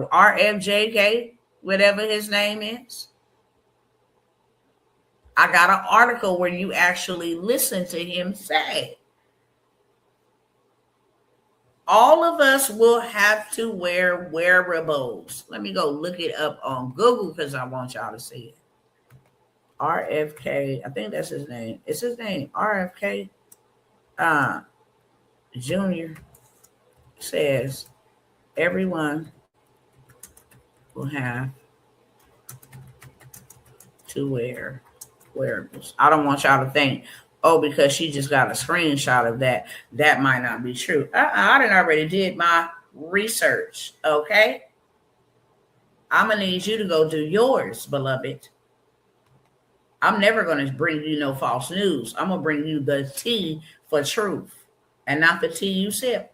RFJK, whatever his name is. I got an article where you actually listen to him say, all of us will have to wear wearables. Let me go look it up on Google because I want y'all to see it. RFK, I think that's his name. It's his name, RFK Jr. says everyone will have to wear wearables. I don't want y'all to think, oh, because she just got a screenshot of that, that might not be true. I done already did my research, okay? I'm going to need you to go do yours, beloved. I'm never going to bring you no false news. I'm going to bring you the tea for truth and not the tea you sip.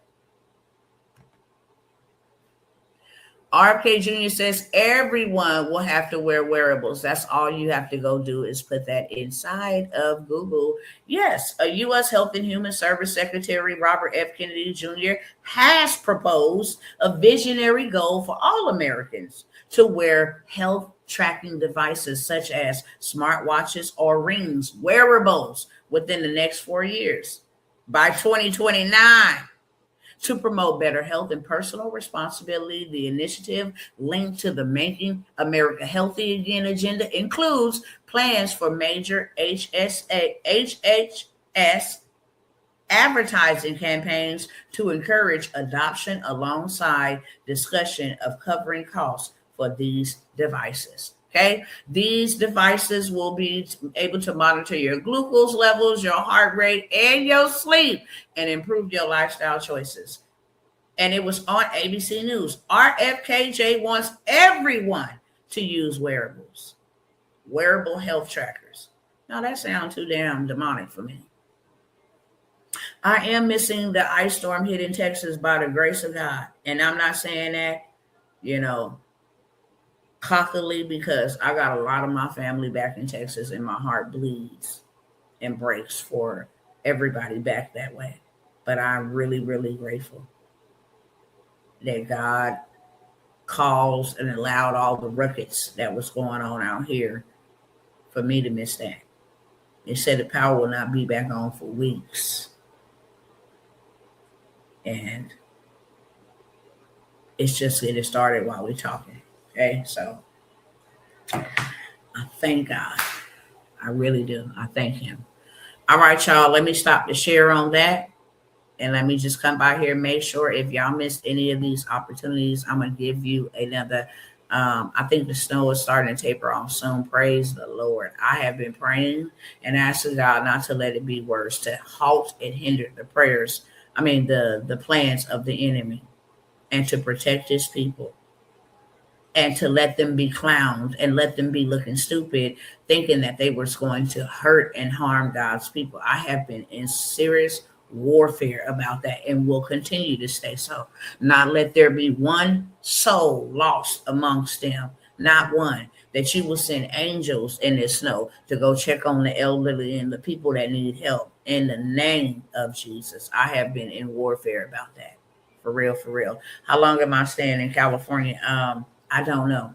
RFK Jr. says everyone will have to wear wearables. That's all you have to go do is put that inside of Google. Yes, a U.S. Health and Human Service Secretary, Robert F. Kennedy Jr., has proposed a visionary goal for all Americans to wear health tracking devices such as smartwatches or rings, wearables, within the next 4 years. By 2029. To promote better health and personal responsibility, the initiative linked to the Making America Healthy Again agenda includes plans for major HHS advertising campaigns to encourage adoption alongside discussion of covering costs for these devices. Okay, these devices will be able to monitor your glucose levels, your heart rate, and your sleep, and improve your lifestyle choices. And it was on ABC News. RFKJ wants everyone to use wearables, wearable health trackers. Now that sounds too damn demonic for me. I am missing the ice storm hitting Texas by the grace of God. And I'm not saying that, cockily, because I got a lot of my family back in Texas and my heart bleeds and breaks for everybody back that way. But I'm really, really grateful that God caused and allowed all the ruckus that was going on out here for me to miss that. It said the power will not be back on for weeks. And it's just getting started while we're talking. Okay, so I thank God. I really do. I thank him. All right, y'all, let me stop the share on that. And let me just come by here and make sure if y'all missed any of these opportunities, I'm going to give you another. I think the snow is starting to taper off soon. Praise the Lord. I have been praying and asking God not to let it be worse, to halt and hinder the the plans of the enemy, and to protect his people, and to let them be clowned and let them be looking stupid, thinking that they were going to hurt and harm God's people. I have been in serious warfare about that and will continue to stay so. Not let there be one soul lost amongst them, not one. That you will send angels in the snow to go check on the elderly and the people that need help in the name of Jesus. I have been in warfare about that. For real, for real. How long am I staying in California? I don't know.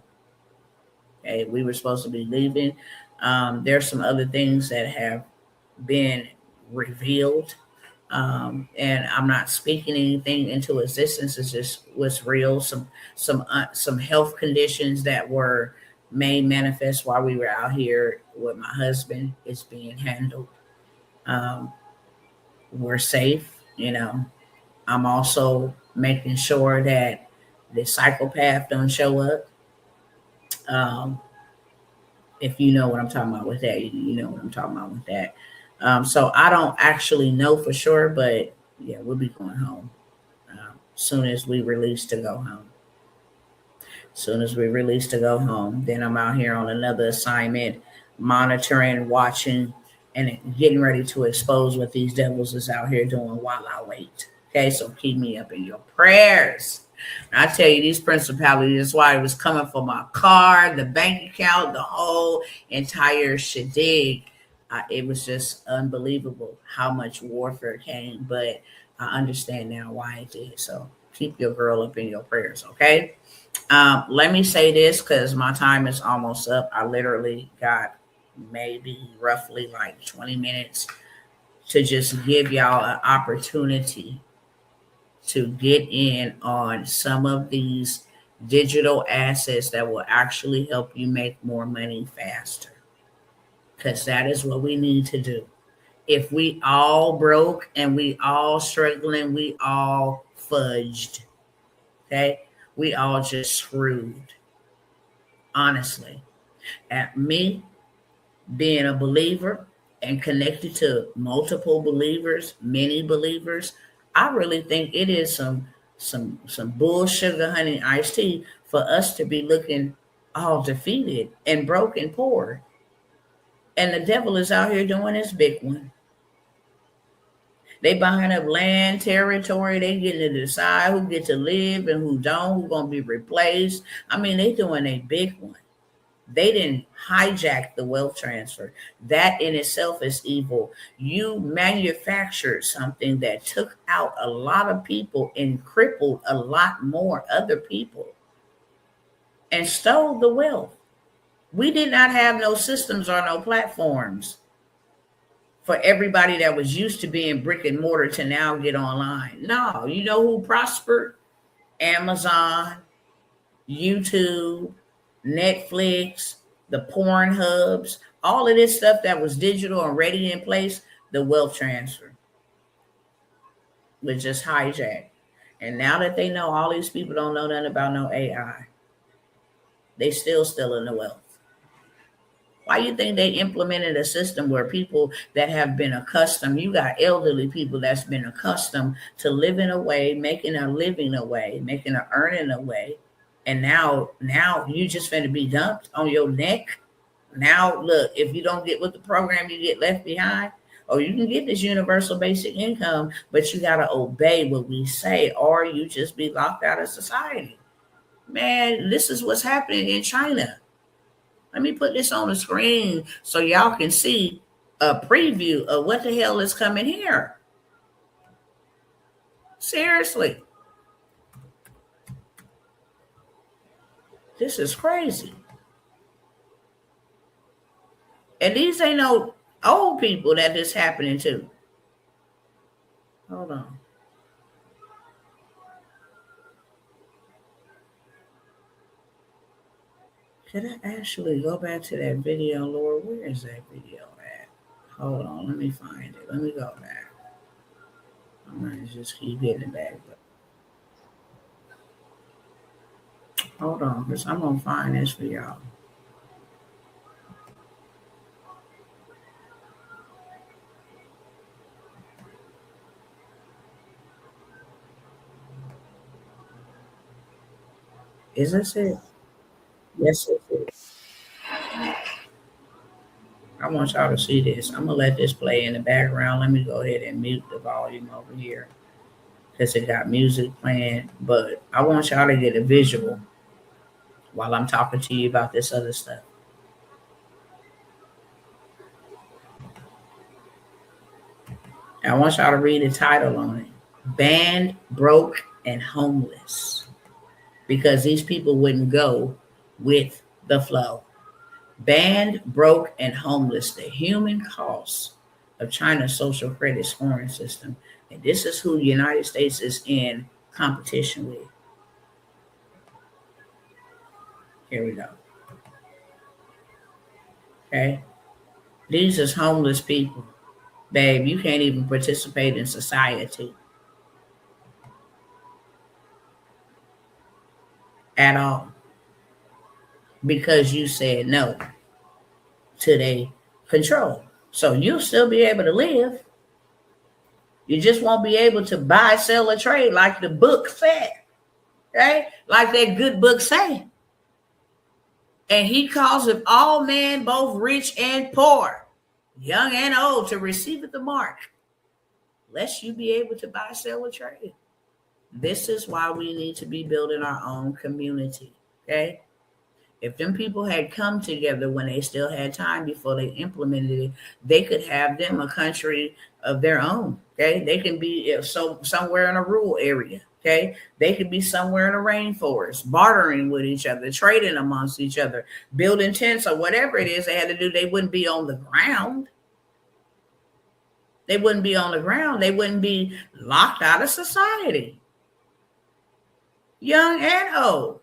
Okay, we were supposed to be leaving. There's some other things that have been revealed. And I'm not speaking anything into existence. It's just what's real. Some health conditions that were made manifest while we were out here with my husband is being handled. We're safe. I'm also making sure that the psychopath don't show up. If you know what I'm talking about with that, you know what I'm talking about with that. So I don't actually know for sure, but yeah, we'll be going home soon as we release to go home. Soon as we release to go home, then I'm out here on another assignment, monitoring, watching, and getting ready to expose what these devils is out here doing while I wait. Okay, so keep me up in your prayers. I tell you, these principalities, that's why it was coming for my car, the bank account, the whole entire shedig. It was just unbelievable how much warfare came, but I understand now why it did. So keep your girl up in your prayers, okay? Let me say this because my time is almost up. I literally got maybe roughly like 20 minutes to just give y'all an opportunity to get in on some of these digital assets that will actually help you make more money faster. Because that is what we need to do. If we all broke and we all struggling, we all fudged. Okay? We all just screwed. Honestly. At me being a believer and connected to multiple believers, many believers, I really think it is some bull sugar honey iced tea for us to be looking all defeated and broke and poor. And the devil is out here doing his big one. They buying up land, territory. They getting to decide who get to live and who don't, who gonna be replaced. I mean, they doing a big one. They didn't hijack the wealth transfer. That in itself is evil. You manufactured something that took out a lot of people and crippled a lot more other people and stole the wealth. We did not have no systems or no platforms for everybody that was used to being brick and mortar to now get online. No, you know who prospered? Amazon, YouTube, Netflix, the porn hubs, all of this stuff that was digital and ready in place, the wealth transfer was just hijacked. And now that they know all these people don't know nothing about no AI, they still stealing the wealth. Why you think they implemented a system where people that have been accustomed, you got elderly people that's been accustomed to living away, making a living away, making an earning away, and now you just finna be dumped on your neck. Now look, if you don't get with the program, you get left behind. Or you can get this universal basic income, but you gotta obey what we say, or you just be locked out of society. Man, this is what's happening in China. Let me put this on the screen so y'all can see a preview of what the hell is coming here. Seriously. This is crazy. And these ain't no old people that this happening to. Hold on. Could I actually go back to that video, Lord? Where is that video at? Hold on, let me find it. Let me go back. I'm gonna just keep getting it back. But hold on, because I'm gonna find this for y'all. Is this it? Yes, it is. I want y'all to see this. I'm gonna let this play in the background. Let me go ahead and mute the volume over here because it got music playing. But I want y'all to get a visual while I'm talking to you about this other stuff. I want y'all to read the title on it. Banned, Broke, and Homeless. Because these people wouldn't go with the flow. Banned, broke, and homeless, the human cost of China's social credit scoring system. And this is who the United States is in competition with. Here we go. Okay. These is homeless people. Babe, you can't even participate in society at all because you said no to their control. So you'll still be able to live. You just won't be able to buy, sell, or trade like the book said, right? Like that good book say. And he calls of all men, both rich and poor, young and old, to receive the mark, lest you be able to buy, sell, or trade. This is why we need to be building our own community, okay? If them people had come together when they still had time before they implemented it, they could have them a country of their own. Okay, they can be somewhere in a rural area. Okay, they could be somewhere in a rainforest, bartering with each other, trading amongst each other, building tents or whatever it is they had to do. They wouldn't be on the ground. They wouldn't be on the ground. They wouldn't be locked out of society, young and old.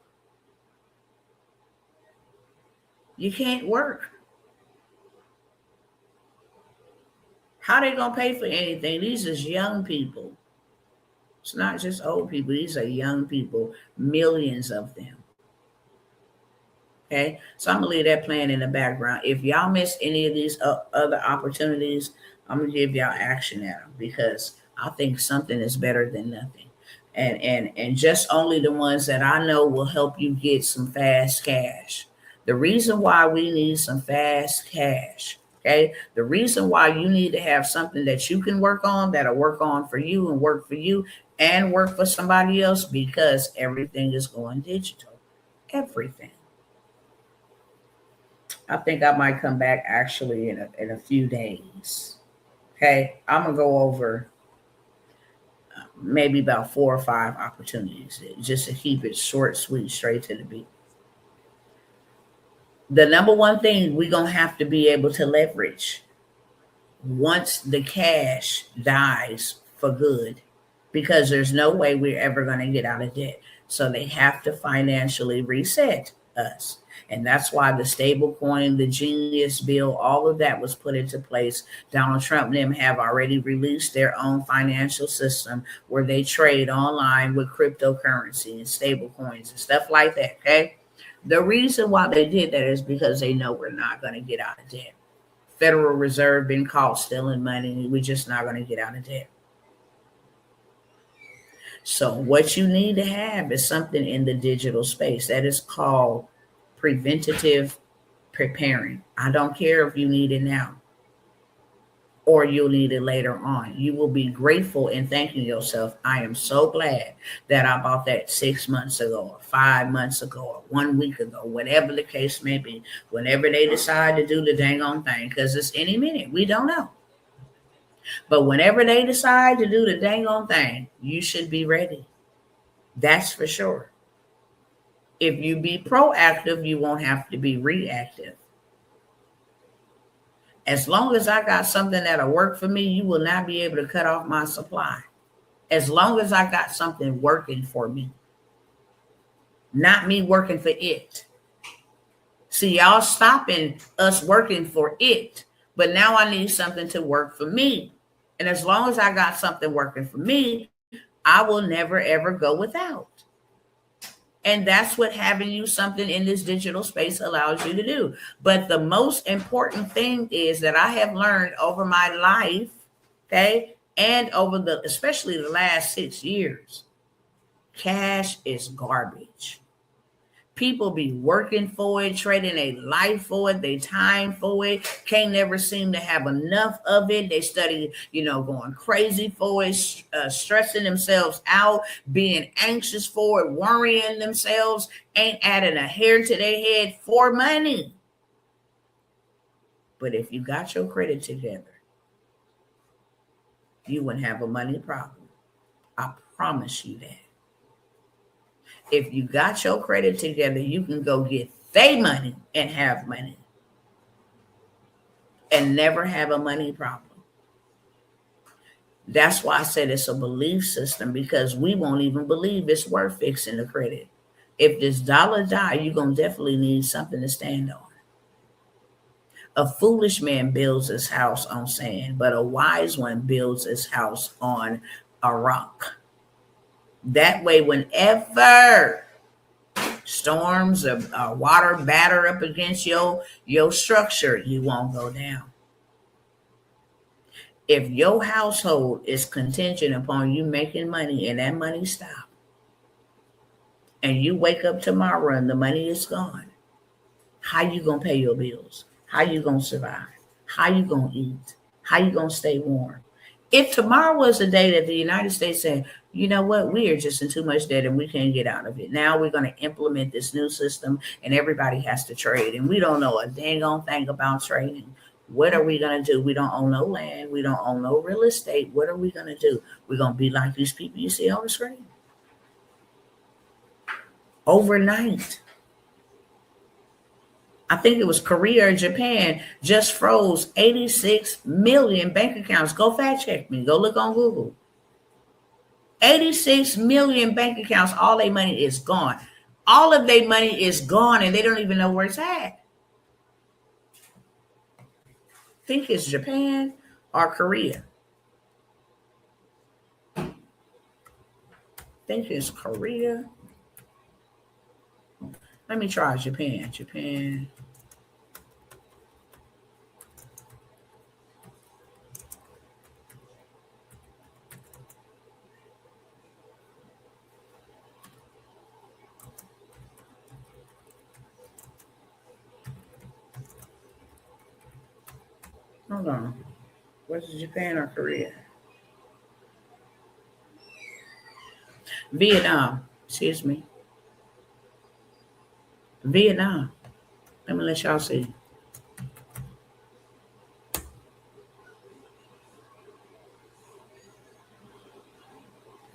You can't work. How they gonna pay for anything? These is young people. It's not just old people. These are young people, millions of them. Okay, so I'm gonna leave that playing in the background. If y'all miss any of these other opportunities, I'm gonna give y'all action at them because I think something is better than nothing, and just only the ones that I know will help you get some fast cash. The reason why we need some fast cash, okay? The reason why you need to have something that you can work on, that'll work on for you and work for you and work for somebody else, because everything is going digital. Everything. I think I might come back actually in a few days. Okay, I'm gonna go over maybe about 4 or 5 opportunities just to keep it short, sweet, straight to the beat. The number one thing we're gonna have to be able to leverage once the cash dies for good, because there's no way we're ever going to get out of debt. So they have to financially reset us. And that's why the stable coin, the Genius bill, all of that was put into place. Donald Trump and them have already released their own financial system where they trade online with cryptocurrency and stable coins and stuff like that. Okay. The reason why they did that is because they know we're not going to get out of debt. Federal Reserve been caught stealing money. We're just not going to get out of debt. So what you need to have is something in the digital space that is called preventative preparing. I don't care if you need it now or you'll need it later on. You will be grateful and thanking yourself. I am so glad that I bought that 6 months ago or 5 months ago or 1 week ago, whatever the case may be, whenever they decide to do the dang on thing, because it's any minute. We don't know. But whenever they decide to do the dang on thing, you should be ready. That's for sure. If you be proactive, you won't have to be reactive. As long as I got something that'll work for me, you will not be able to cut off my supply. As long as I got something working for me, not me working for it. See, y'all stopping us working for it, but now I need something to work for me. And as long as I got something working for me, I will never, ever go without. And that's what having you something in this digital space allows you to do. But the most important thing is that I have learned over my life, okay, and over especially the last 6 years, cash is garbage. People be working for it, trading their life for it, their time for it, can't never seem to have enough of it. They study, going crazy for it, stressing themselves out, being anxious for it, worrying themselves, ain't adding a hair to their head for money. But if you got your credit together, you wouldn't have a money problem. I promise you that. If you got your credit together, you can go get their money and have money and never have a money problem. That's why I said it's a belief system, because we won't even believe it's worth fixing the credit. If this dollar die, you're going to definitely need something to stand on. A foolish man builds his house on sand, but a wise one builds his house on a rock. That way, whenever storms of water batter up against your structure, you won't go down. If your household is contingent upon you making money and that money stop, and you wake up tomorrow and the money is gone, how you gonna pay your bills? How you gonna survive? How you gonna eat? How you gonna stay warm? If tomorrow was the day that the United States said, you know what? We are just in too much debt and we can't get out of it. Now we're going to implement this new system and everybody has to trade. And we don't know a dang on thing about trading. What are we going to do? We don't own no land. We don't own no real estate. What are we going to do? We're going to be like these people you see on the screen. Overnight. I think it was Courier, Japan, just froze 86 million bank accounts. Go fact check me. Go look on Google. 86 million bank accounts. All their money is gone. All of their money is gone and they don't even know where it's at. I think it's Japan or Korea. I think it's Korea. Let me try Japan. Japan. Hold on. What's Japan or Korea? Vietnam. Excuse me. Vietnam. Let me let y'all see.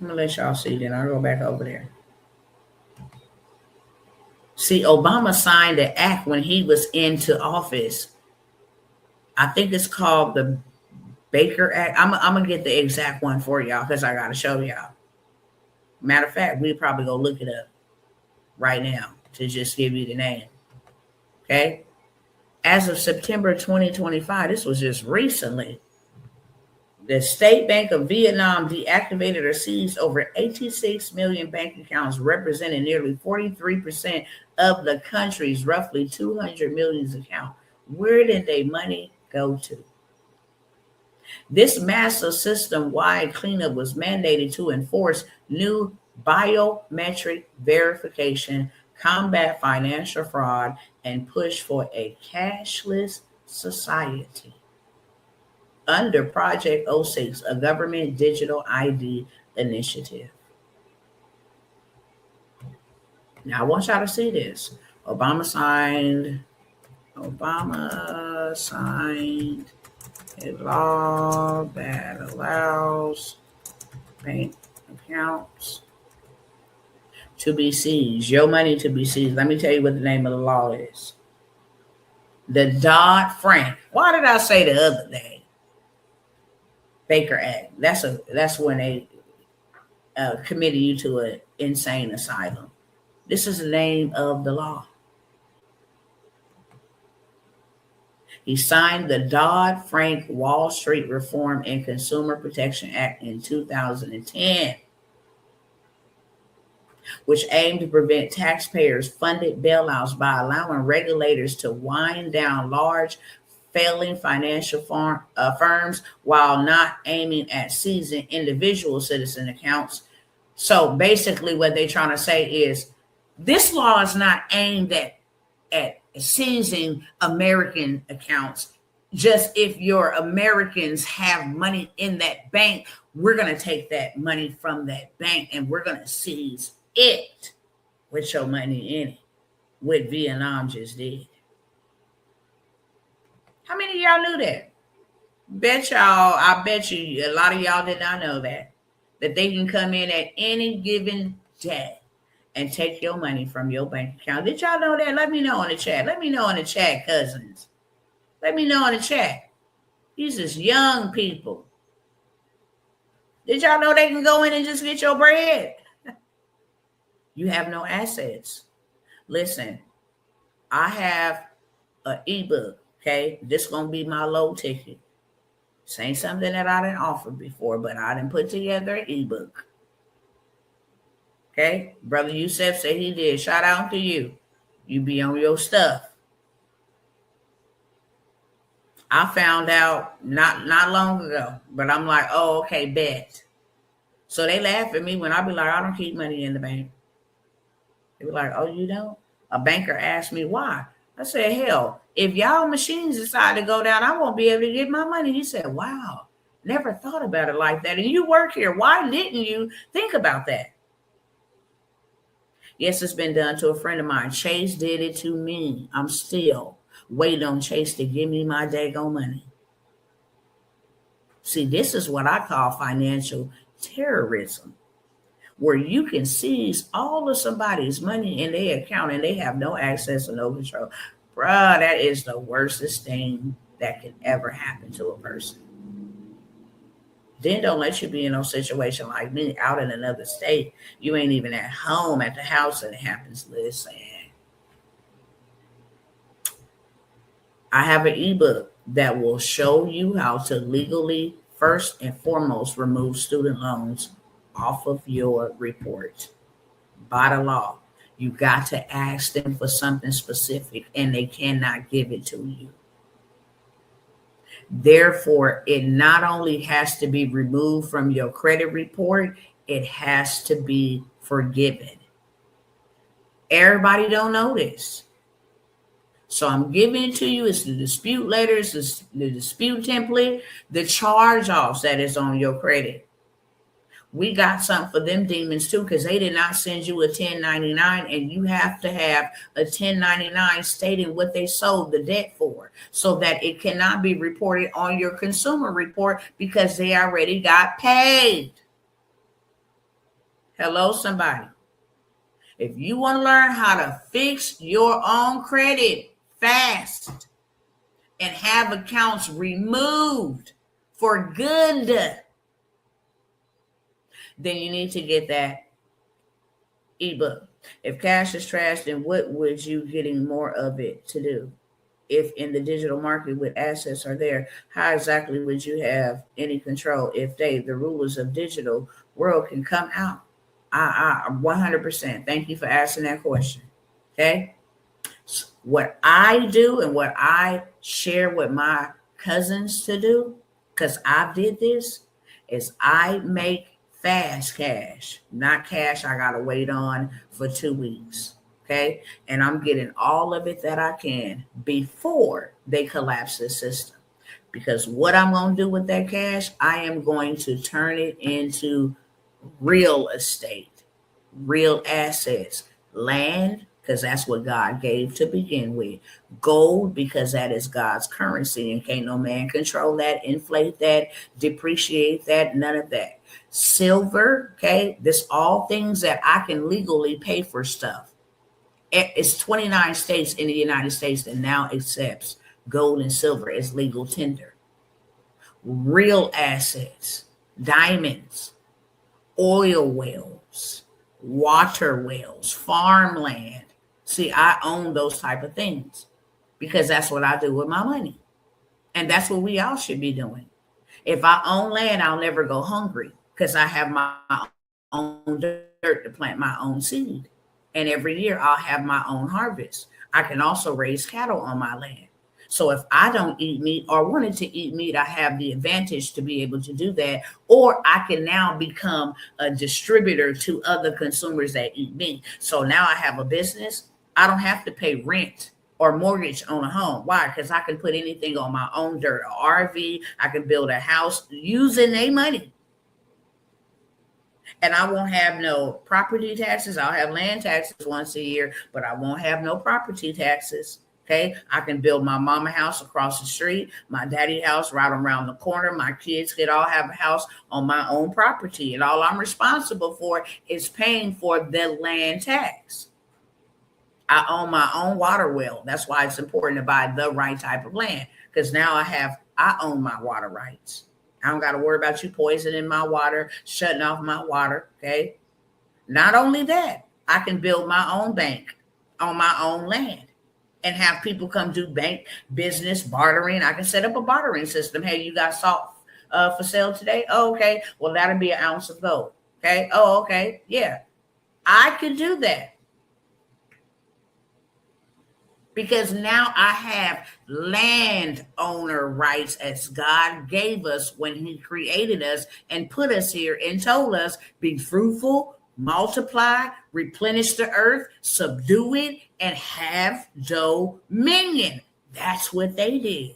Let me let y'all see. Then I'll go back over there. See, Obama signed the act when he was into office. I think it's called the Baker Act. I'm going to get the exact one for y'all because I got to show y'all. Matter of fact, we'll probably go look it up right now to just give you the name. Okay? As of September 2025, this was just recently, the State Bank of Vietnam deactivated or seized over 86 million bank accounts, representing nearly 43% of the country's roughly 200 million accounts. Where did their money go to? This massive system-wide cleanup was mandated to enforce new biometric verification, combat financial fraud, and push for a cashless society. Under Project 06, a government digital ID initiative. Now, I want y'all to see this. Obama signed a law that allows bank accounts to be seized, your money to be seized. Let me tell you what the name of the law is. The Dodd-Frank. Why did I say the other day? Baker Act. That's when they committed you to an insane asylum. This is the name of the law. He signed the Dodd-Frank Wall Street Reform and Consumer Protection Act in 2010, which aimed to prevent taxpayers-funded bailouts by allowing regulators to wind down large failing financial firms while not aiming at seizing individual citizen accounts. So basically what they're trying to say is this law is not aimed at seizing American accounts. Just if your Americans have money in that bank, we're going to take that money from that bank and we're going to seize it with your money in it, what Vietnam just did. How many of y'all knew that? I bet you a lot of y'all did not know that they can come in at any given day and take your money from your bank account. Did y'all know that? Let me know in the chat. Let me know in the chat, cousins. Let me know in the chat. These is young people. Did y'all know they can go in and just get your bread? You have no assets. Listen, I have an ebook. Okay, this gonna be my low ticket. This ain't something that I didn't offer before, but I didn't put together an ebook. Okay, Brother Yusef said he did. Shout out to you. You be on your stuff. I found out not long ago, but I'm like, oh, okay, bet. So they laugh at me when I be like, I don't keep money in the bank. They be like, oh, you don't? A banker asked me why. I said, hell, if y'all machines decide to go down, I won't be able to get my money. He said, wow, Never thought about it like that. And you work here. Why didn't you think about that? Yes, it's been done to a friend of mine. Chase did it to me. I'm still waiting on Chase to give me my daggone money. See, this is what I call financial terrorism, where you can seize all of somebody's money in their account and they have no access and no control. Bruh, that is the worstest thing that can ever happen to a person. Then don't let you be in no situation like me out in another state. You ain't even at home at the house and it happens. Listen, I have an ebook that will show you how to legally, first and foremost, remove student loans off of your report by the law. You got to ask them for something specific and they cannot give it to you. Therefore, it not only has to be removed from your credit report, it has to be forgiven. Everybody don't know this. So I'm giving it to you. It's the dispute letters, it's the dispute template, the charge-offs that is on your credit. We got something for them demons too, because they did not send you a 1099, and you have to have a 1099 stating what they sold the debt for, so that it cannot be reported on your consumer report because they already got paid. Hello, somebody. If you want to learn how to fix your own credit fast and have accounts removed for good, then you need to get that ebook. If cash is trash, then what would you getting more of it to do? If in the digital market with assets are there, how exactly would you have any control if the rulers of digital world can come out? 100%. Thank you for asking that question. Okay. So what I do and what I share with my cousins to do, because I did this, is I make fast cash, not cash I gotta wait on for 2 weeks. Okay. And I'm getting all of it that I can before they collapse the system. Because what I'm going to do with that cash, I am going to turn it into real estate, real assets, land, because that's what God gave to begin with. Gold, because that is God's currency and can't no man control that, inflate that, depreciate that, none of that. Silver, okay, this all things that I can legally pay for stuff. It's 29 states in the United States that now accepts gold and silver as legal tender. Real assets, diamonds, oil wells, water wells, farmland. See, I own those type of things because that's what I do with my money. And that's what we all should be doing. If I own land, I'll never go hungry because I have my own dirt to plant my own seed. And every year I'll have my own harvest. I can also raise cattle on my land. So if I don't eat meat or wanted to eat meat, I have the advantage to be able to do that. Or I can now become a distributor to other consumers that eat meat. So now I have a business. I don't have to pay rent or mortgage on a home. Why? Because I can put anything on my own dirt, an RV. I can build a house using their money. And I won't have no property taxes. I'll have land taxes once a year, but I won't have no property taxes. Okay. I can build my mama house across the street, my daddy house right around the corner. My kids could all have a house on my own property. And all I'm responsible for is paying for the land tax. I own my own water well. That's why it's important to buy the right type of land, because now I own my water rights. I don't got to worry about you poisoning my water, shutting off my water. Okay. Not only that, I can build my own bank on my own land and have people come do bank business, bartering. I can set up a bartering system. Hey, you got salt for sale today? Oh, okay. Well, that'll be an ounce of gold. Okay. Oh, okay. Yeah. I could do that. Because now I have landowner rights as God gave us when he created us and put us here and told us, be fruitful, multiply, replenish the earth, subdue it, and have dominion. That's what they did.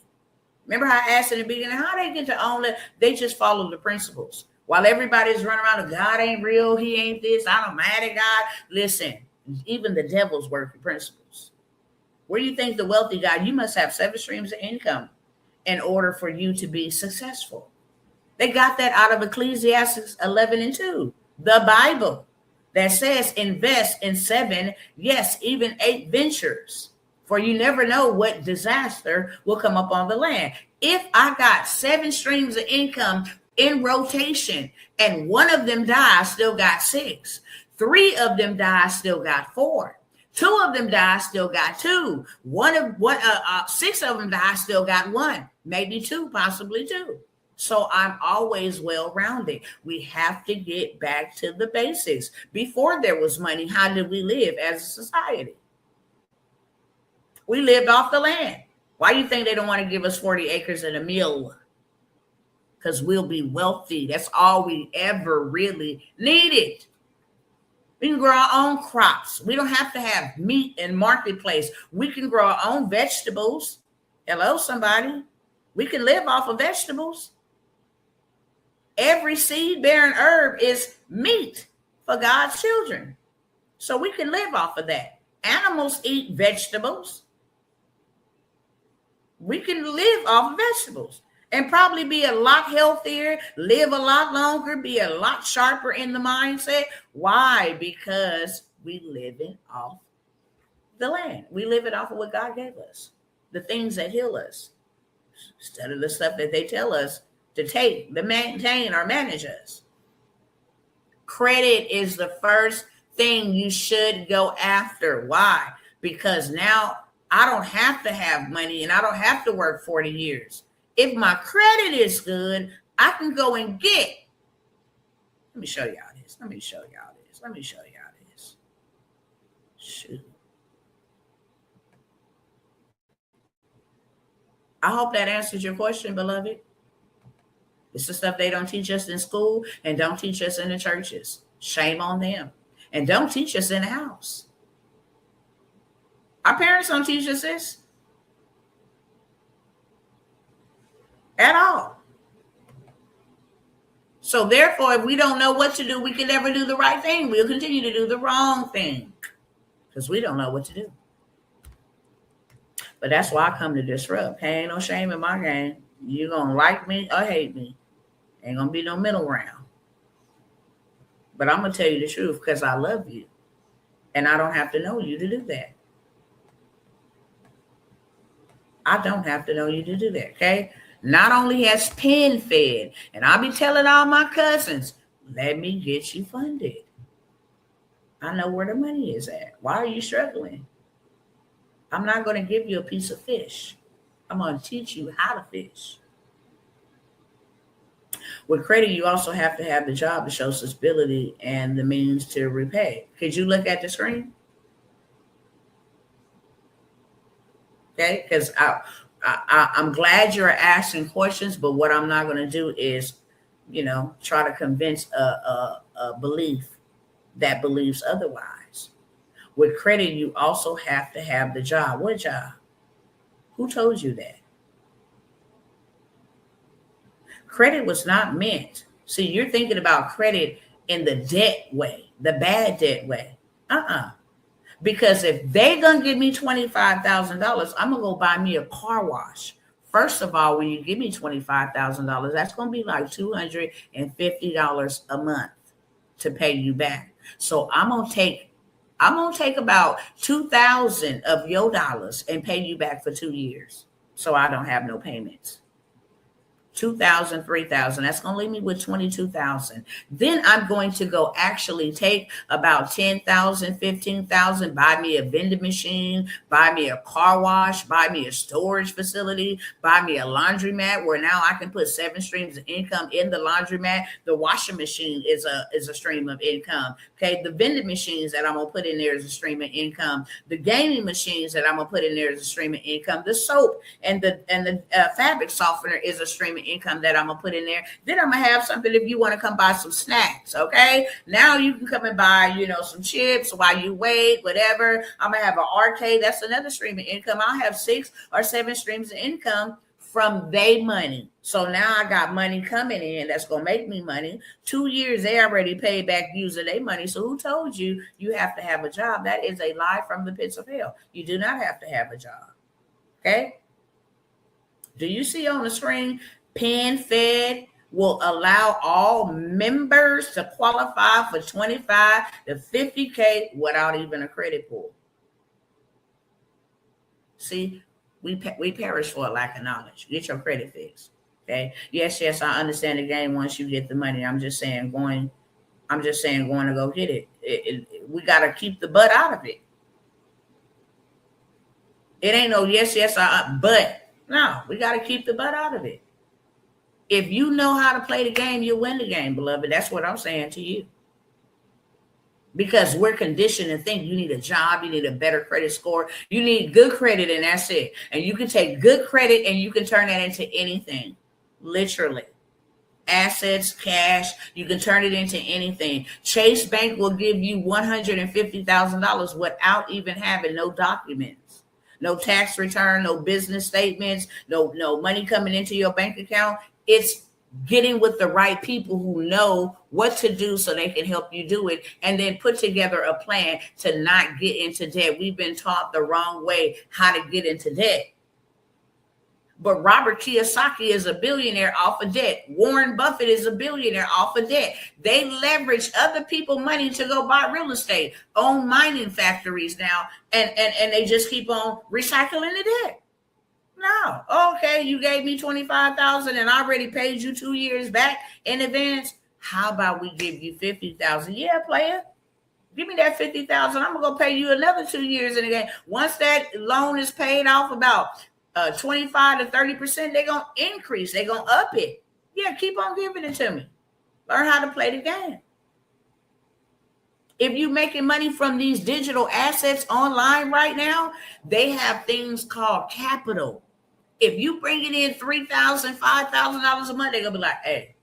Remember how I asked in the beginning, how they get to own it? They just follow the principles. While everybody's running around, God ain't real, he ain't this, I'm mad at God. Listen, even the devils work the principles. Where do you think the wealthy guy, you must have 7 streams of income in order for you to be successful. They got that out of Ecclesiastes 11:2, the Bible that says invest in 7, yes, even 8 ventures. For you never know what disaster will come up on the land. If I got 7 streams of income in rotation and one of them dies, still got 6. 3 of them die, still got 4. 2 of them die, still got 2. 6 of them die, still got 1, maybe 2, possibly 2. So I'm always well-rounded. We have to get back to the basics. Before there was money, how did we live as a society? We lived off the land. Why do you think they don't want to give us 40 acres and a mill? Because we'll be wealthy. That's all we ever really needed. We can grow our own crops. We don't have to have meat in marketplace. We can grow our own vegetables. Hello, somebody. We can live off of vegetables. Every seed-bearing herb is meat for God's children. So we can live off of that. Animals eat vegetables. We can live off of vegetables and probably be a lot healthier, live a lot longer, be a lot sharper in the mindset. Why? Because we live it off the land. We live it off of what God gave us, the things that heal us, instead of the stuff that they tell us to take, to maintain, or manage us. Credit is the first thing you should go after. Why? Because now I don't have to have money and I don't have to work 40 years. If my credit is good, I can go and get. Let me show y'all this. Let me show y'all this. Let me show y'all this. Shoot. I hope that answers your question, beloved. It's the stuff they don't teach us in school and don't teach us in the churches. Shame on them. And don't teach us in the house. Our parents don't teach us this at all. So therefore, if we don't know what to do, we can never do the right thing. We'll continue to do the wrong thing because we don't know what to do. But that's why I come to disrupt. Hey, ain't no shame in my game. You're going to like me or hate me. Ain't going to be no middle ground. But I'm going to tell you the truth because I love you. And I don't have to know you to do that. I don't have to know you to do that, okay? Not only has Penn fed, and I'll be telling all my cousins, let me get you funded. I know where the money is at. Why are you struggling? I'm not going to give you a piece of fish. I'm going to teach you how to fish. With credit, you also have to have the job to show stability and the means to repay. Could you look at the screen? Okay, because I'm glad you're asking questions, but what I'm not going to do is, try to convince a belief that believes otherwise. With credit, you also have to have the job. What job? Who told you that? Credit was not meant. See, you're thinking about credit in the debt way, the bad debt way. Because if they gonna give me $25,000, I'm gonna go buy me a car wash. First of all, when you give me $25,000, that's gonna be like $250 a month to pay you back. So I'm gonna take about $2,000 of your dollars and pay you back for 2 years, so I don't have no payments. $2,000, $3,000. That's going to leave me with $22,000. Then I'm going to go actually take about $10,000, $15,000, buy me a vending machine, buy me a car wash, buy me a storage facility, buy me a laundromat where now I can put 7 streams of income in the laundromat. The washing machine is a stream of income. Okay, the vending machines that I'm gonna put in there is a stream of income. The gaming machines that I'm gonna put in there is a stream of income. The soap and the fabric softener is a stream of income that I'm gonna put in there. Then I'm gonna have something if you want to come buy some snacks. Okay, now you can come and buy some chips while you wait, whatever. I'm gonna have an arcade. That's another stream of income. I'll have 6 or 7 streams of income from their money. So now I got money coming in that's going to make me money. 2 years, they already paid back using their money. So who told you you have to have a job? That is a lie from the pits of hell. You do not have to have a job. Okay? Do you see on the screen, PenFed will allow all members to qualify for 25 to 50K without even a credit pull. See, we perish for a lack of knowledge. Get your credit fixed. Okay. Yes, I understand the game once you get the money. I'm just saying going to go get it. We got to keep the butt out of it. It ain't no but no, we got to keep the butt out of it. If you know how to play the game, you'll win the game, beloved. That's what I'm saying to you. Because we're conditioned to think you need a job, you need a better credit score, you need good credit, and that's it. And you can take good credit and you can turn that into anything, literally. Assets, cash, you can turn it into anything. Chase Bank will give you $150,000 without even having no documents, no tax return, no business statements, no money coming into your bank account. It's getting with the right people who know what to do so they can help you do it, and then put together a plan to not get into debt. We've been taught the wrong way how to get into debt. But Robert Kiyosaki is a billionaire off of debt. Warren Buffett is a billionaire off of debt. They leverage other people's money to go buy real estate, own mining factories now, and they just keep on recycling the debt. No. Okay, you gave me $25,000 and I already paid you 2 years back in advance. How about we give you $50,000? Yeah, player. Give me that $50,000. I'm gonna go pay you another 2 years in advance. Once that loan is paid off about 25 to 30%, they're gonna increase. They're gonna up it. Yeah, keep on giving it to me. Learn how to play the game. If you're making money from these digital assets online right now, they have things called capital. If you bring it in $3,000, $5,000 a month, they're gonna be like, hey,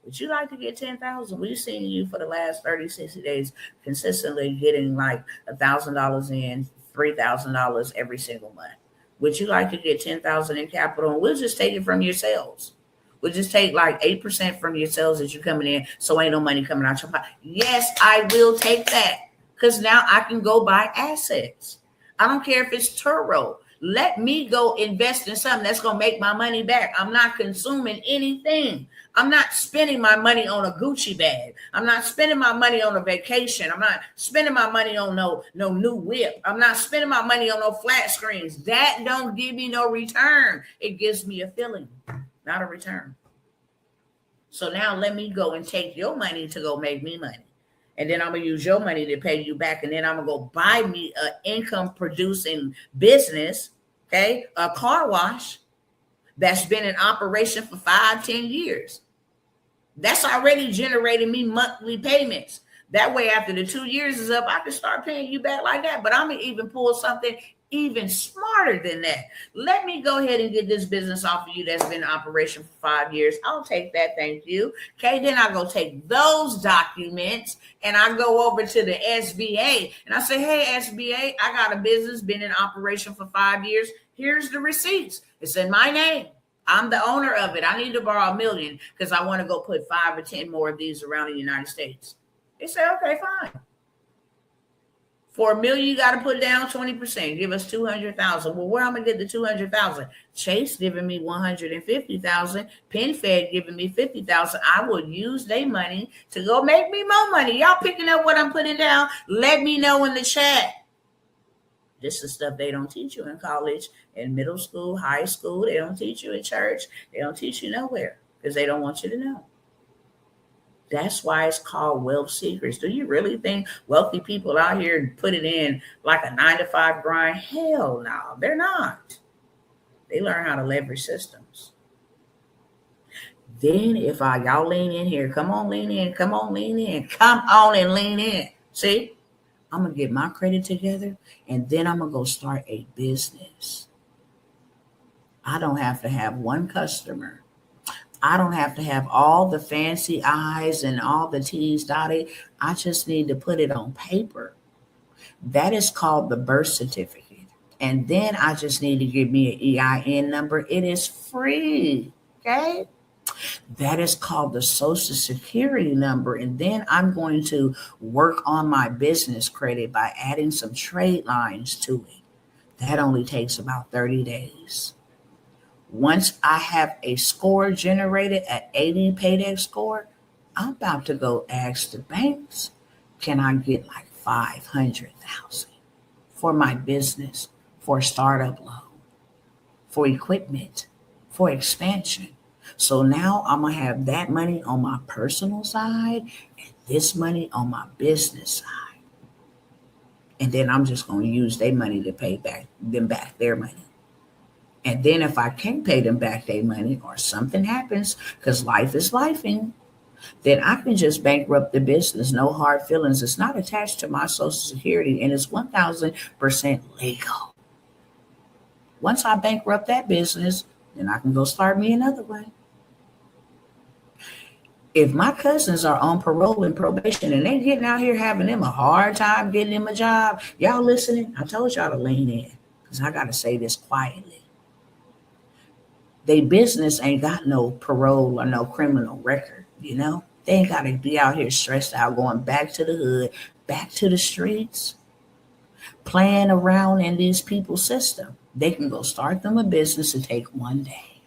would you like to get 10,000? We've seen you for the last 30, 60 days consistently getting like $1,000 in, $3,000 every single month. Would you like to get 10,000 in capital? And we'll just take it from your sales. We'll just take like 8% from your sales that you're coming in, so ain't no money coming out your pocket. Yes, I will take that, because now I can go buy assets. I don't care if it's Turo. Let me go invest in something that's going to make my money back. I'm not consuming anything. I'm not spending my money on a Gucci bag. I'm not spending my money on a vacation. I'm not spending my money on no new whip. I'm not spending my money on no flat screens. That don't give me no return. It gives me a feeling, not a return. So now let me go and take your money to go make me money. And then I'm going to use your money to pay you back. And then I'm going to go buy me an income producing business, okay, a car wash that's been in operation for 5-10 years. That's already generating me monthly payments. That way, after the 2 years is up, I can start paying you back like that. But I'm going to even pull something even smarter than that. Let me go ahead and get this business off of you that's been in operation for 5 years. I'll take that. Thank you. Okay. Then I go take those documents and I go over to the SBA and I say, hey, SBA, I got a business been in operation for 5 years. Here's the receipts. It's in my name. I'm the owner of it. I need to borrow $1 million because I want to go put 5 or 10 more of these around the United States. They say, okay, fine. For $1 million, you got to put down 20%. Give us 200,000. Well, where am I gonna get the 200,000? Chase giving me 150,000. PenFed giving me 50,000. I will use their money to go make me more money. Y'all picking up what I'm putting down? Let me know in the chat. This is stuff they don't teach you in college, in middle school, high school. They don't teach you in church. They don't teach you nowhere because they don't want you to know. That's why it's called wealth secrets. Do you really think wealthy people out here put it in like a 9-to-5 grind? Hell no, they're not. They learn how to leverage systems. Then if y'all lean in here, come on, lean in, come on, lean in, come on and lean in. See, I'm going to get my credit together and then I'm going to go start a business. I don't have to have one customer. I don't have to have all the fancy I's and all the T's dotted. I just need to put it on paper. That is called the birth certificate. And then I just need to give me an EIN number. It is free. Okay. That is called the Social Security number. And then I'm going to work on my business credit by adding some trade lines to it. That only takes about 30 days. Once I have a score generated at 80 paydex score, I'm about to go ask the banks, can I get like 500,000 for my business, for a startup loan, for equipment, for expansion? So now I'm going to have that money on my personal side and this money on my business side. And then I'm just going to use their money to pay back their money. And then if I can't pay them back their money or something happens, because life is lifing, then I can just bankrupt the business. No hard feelings. It's not attached to my Social Security and it's 1,000% legal. Once I bankrupt that business, then I can go start me another one. If my cousins are on parole and probation and they getting out here having them a hard time getting them a job, y'all listening? I told y'all to lean in because I got to say this quietly. They business ain't got no parole or no criminal record, you know? They ain't got to be out here stressed out going back to the hood, back to the streets, playing around in these people's system. They can go start them a business and take one day.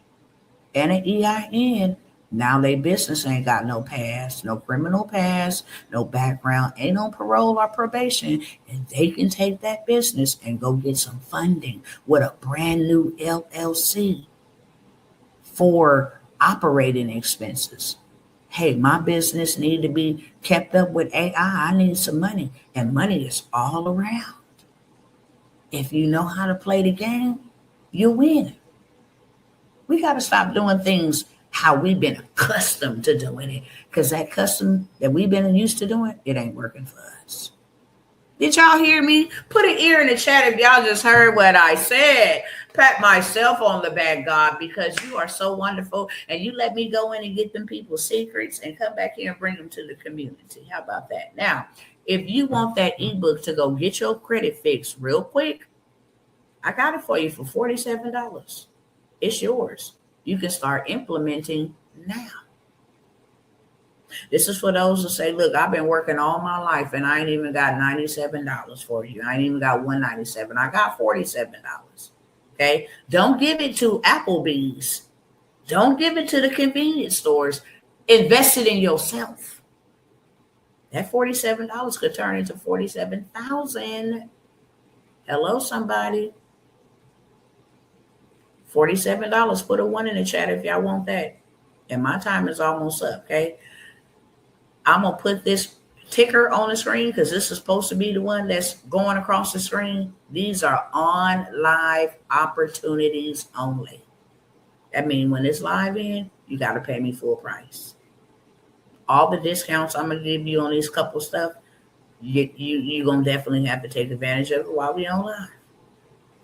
And an EIN. Now they business ain't got no past, no criminal past, no background, ain't no parole or probation, and they can take that business and go get some funding with a brand new LLC for operating expenses. Hey, my business need to be kept up with AI. I need some money, and money is all around. If you know how to play the game, you win. We got to stop doing things how we've been accustomed to doing it, because that custom that we've been used to doing, it ain't working for us. Did y'all hear me? Put an ear in the chat if y'all just heard what I said. Pat myself on the back, God, because you are so wonderful and you let me go in and get them people's secrets and come back here and bring them to the community. How about that? Now, if you want that ebook to go get your credit fixed real quick, I got it for you for $47. It's yours. You can start implementing now. This is for those who say, look, I've been working all my life and I ain't even got $97 for you. I ain't even got $197. I got $47. Okay. Don't give it to Applebee's. Don't give it to the convenience stores. Invest it in yourself. That $47 could turn into $47,000. Hello, somebody. $47. Put a 1 in the chat if y'all want that. And my time is almost up. Okay. I'm going to put this ticker on the screen because this is supposed to be the one that's going across the screen. These are on live opportunities only. That means when it's live in, you got to pay me full price. All the discounts I'm going to give you on these couple stuff, you're going to definitely have to take advantage of it while we're on live.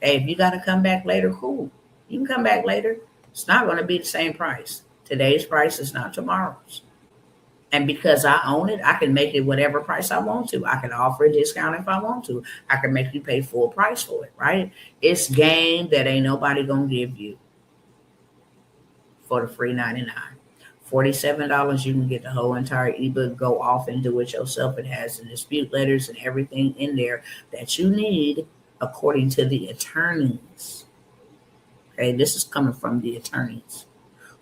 Hey, if you got to come back later, cool. You can come back later. It's not going to be the same price. Today's price is not tomorrow's. And because I own it, I can make it whatever price I want to. I can offer a discount if I want to. I can make you pay full price for it, right? It's game that ain't nobody going to give you for the free $99. $47, you can get the whole entire ebook. Go off and do it yourself. It has the dispute letters and everything in there that you need according to the attorneys. Okay, this is coming from the attorneys.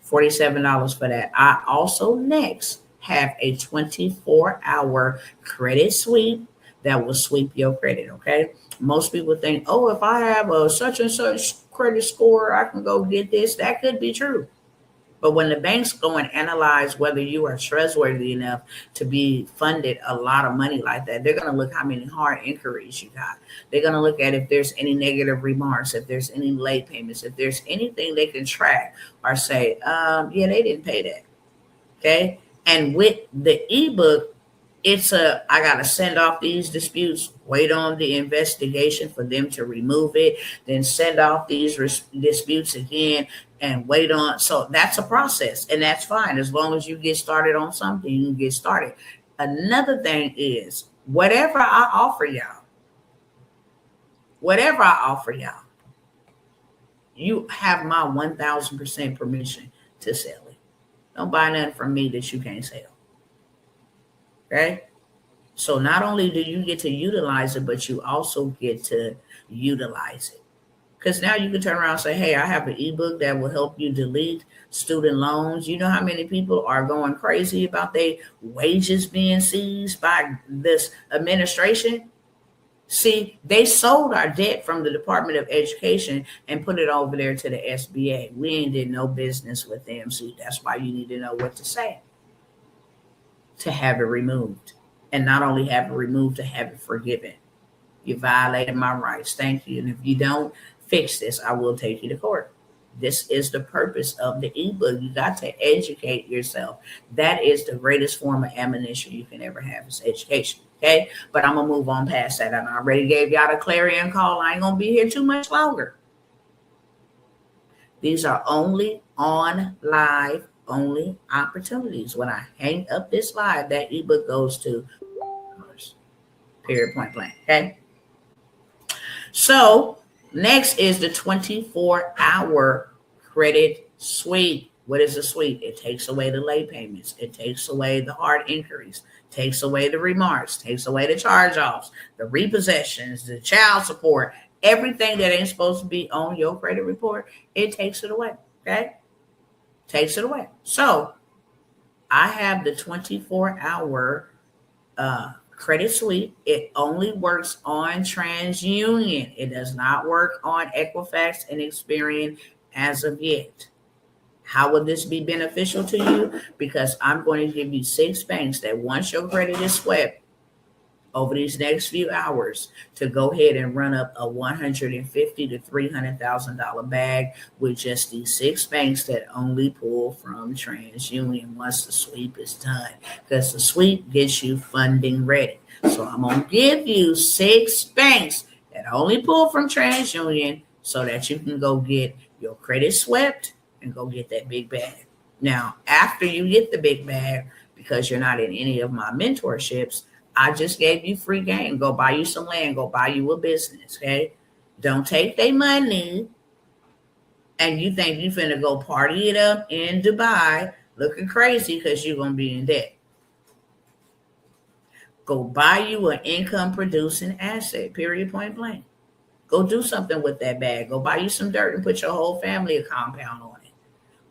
$47 for that. I also next have a 24-hour credit sweep that will sweep your credit, okay? Most people think, oh, if I have a such and such credit score, I can go get this. That could be true. But when the banks go and analyze whether you are trustworthy enough to be funded a lot of money like that, they're going to look how many hard inquiries you got. They're going to look at if there's any negative remarks, if there's any late payments, if there's anything they can track or say, yeah, they didn't pay that, okay? And with the ebook, I got to send off these disputes, wait on the investigation for them to remove it, then send off these disputes again and wait on. So that's a process, and that's fine. As long as you get started on something, you can get started. Another thing is, whatever I offer y'all, whatever I offer y'all, you have my 1000% permission to sell it. Don't buy nothing from me that you can't sell. Okay? So not only do you get to utilize it, but you also get to utilize it. Because now you can turn around and say, hey, I have an ebook that will help you delete student loans. You know how many people are going crazy about their wages being seized by this administration? See, they sold our debt from the Department of Education and put it over there to the SBA. We ain't did no business with them. See, that's why you need to know what to say to have it removed. And not only have it removed, to have it forgiven. You violated my rights. Thank you. And if you don't fix this, I will take you to court. This is the purpose of the ebook. You got to educate yourself. That is the greatest form of ammunition you can ever have, is education. Okay. But I'm going to move on past that. I already gave y'all the clarion call. I ain't going to be here too much longer. These are only on live only opportunities. When I hang up this live, that ebook goes to period, point blank. Okay. So next is the 24-hour credit sweep. What is a sweep? It takes away the late payments. It takes away the hard inquiries, takes away the remarks, takes away the charge-offs, the repossessions, the child support, everything that ain't supposed to be on your credit report. It takes it away. Okay. Takes it away. So I have the 24-hour credit sweep. It only works on TransUnion. It does not work on Equifax and Experian as of yet. How will this be beneficial to you? Because I'm going to give you 6 banks that once your credit is swept over these next few hours, to go ahead and run up a $150,000 to $300,000 bag with just these 6 banks that only pull from TransUnion once the sweep is done. Because the sweep gets you funding ready. So I'm going to give you 6 banks that only pull from TransUnion so that you can go get your credit swept and go get that big bag. Now, after you get the big bag, because you're not in any of my mentorships, I just gave you free game. Go buy you some land. Go buy you a business, okay? Don't take their money and you think you finna go party it up in Dubai looking crazy because you're going to be in debt. Go buy you an income-producing asset, period, point blank. Go do something with that bag. Go buy you some dirt and put your whole family a compound on it.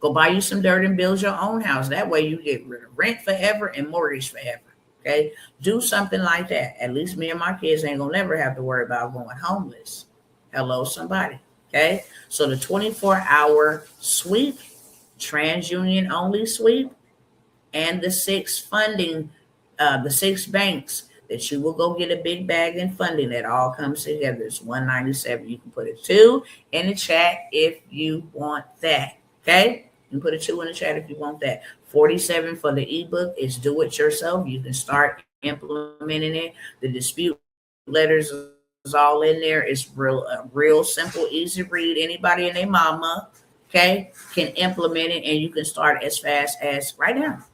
Go buy you some dirt and build your own house. That way you get rid of rent forever and mortgage forever. Okay, do something like that. At least me and my kids ain't gonna never have to worry about going homeless. Hello, somebody. Okay, so the 24-hour sweep, TransUnion only sweep, and the 6 funding, the 6 banks that you will go get a big bag in funding that all comes together. It's $197. You can put a 2 in the chat if you want that. Okay. You can put a 2 in the chat if you want that. $47 for the ebook is do it yourself. You can start implementing it. The dispute letters is all in there. It's real simple, easy read. Anybody and their mama, okay, can implement it, and you can start as fast as right now.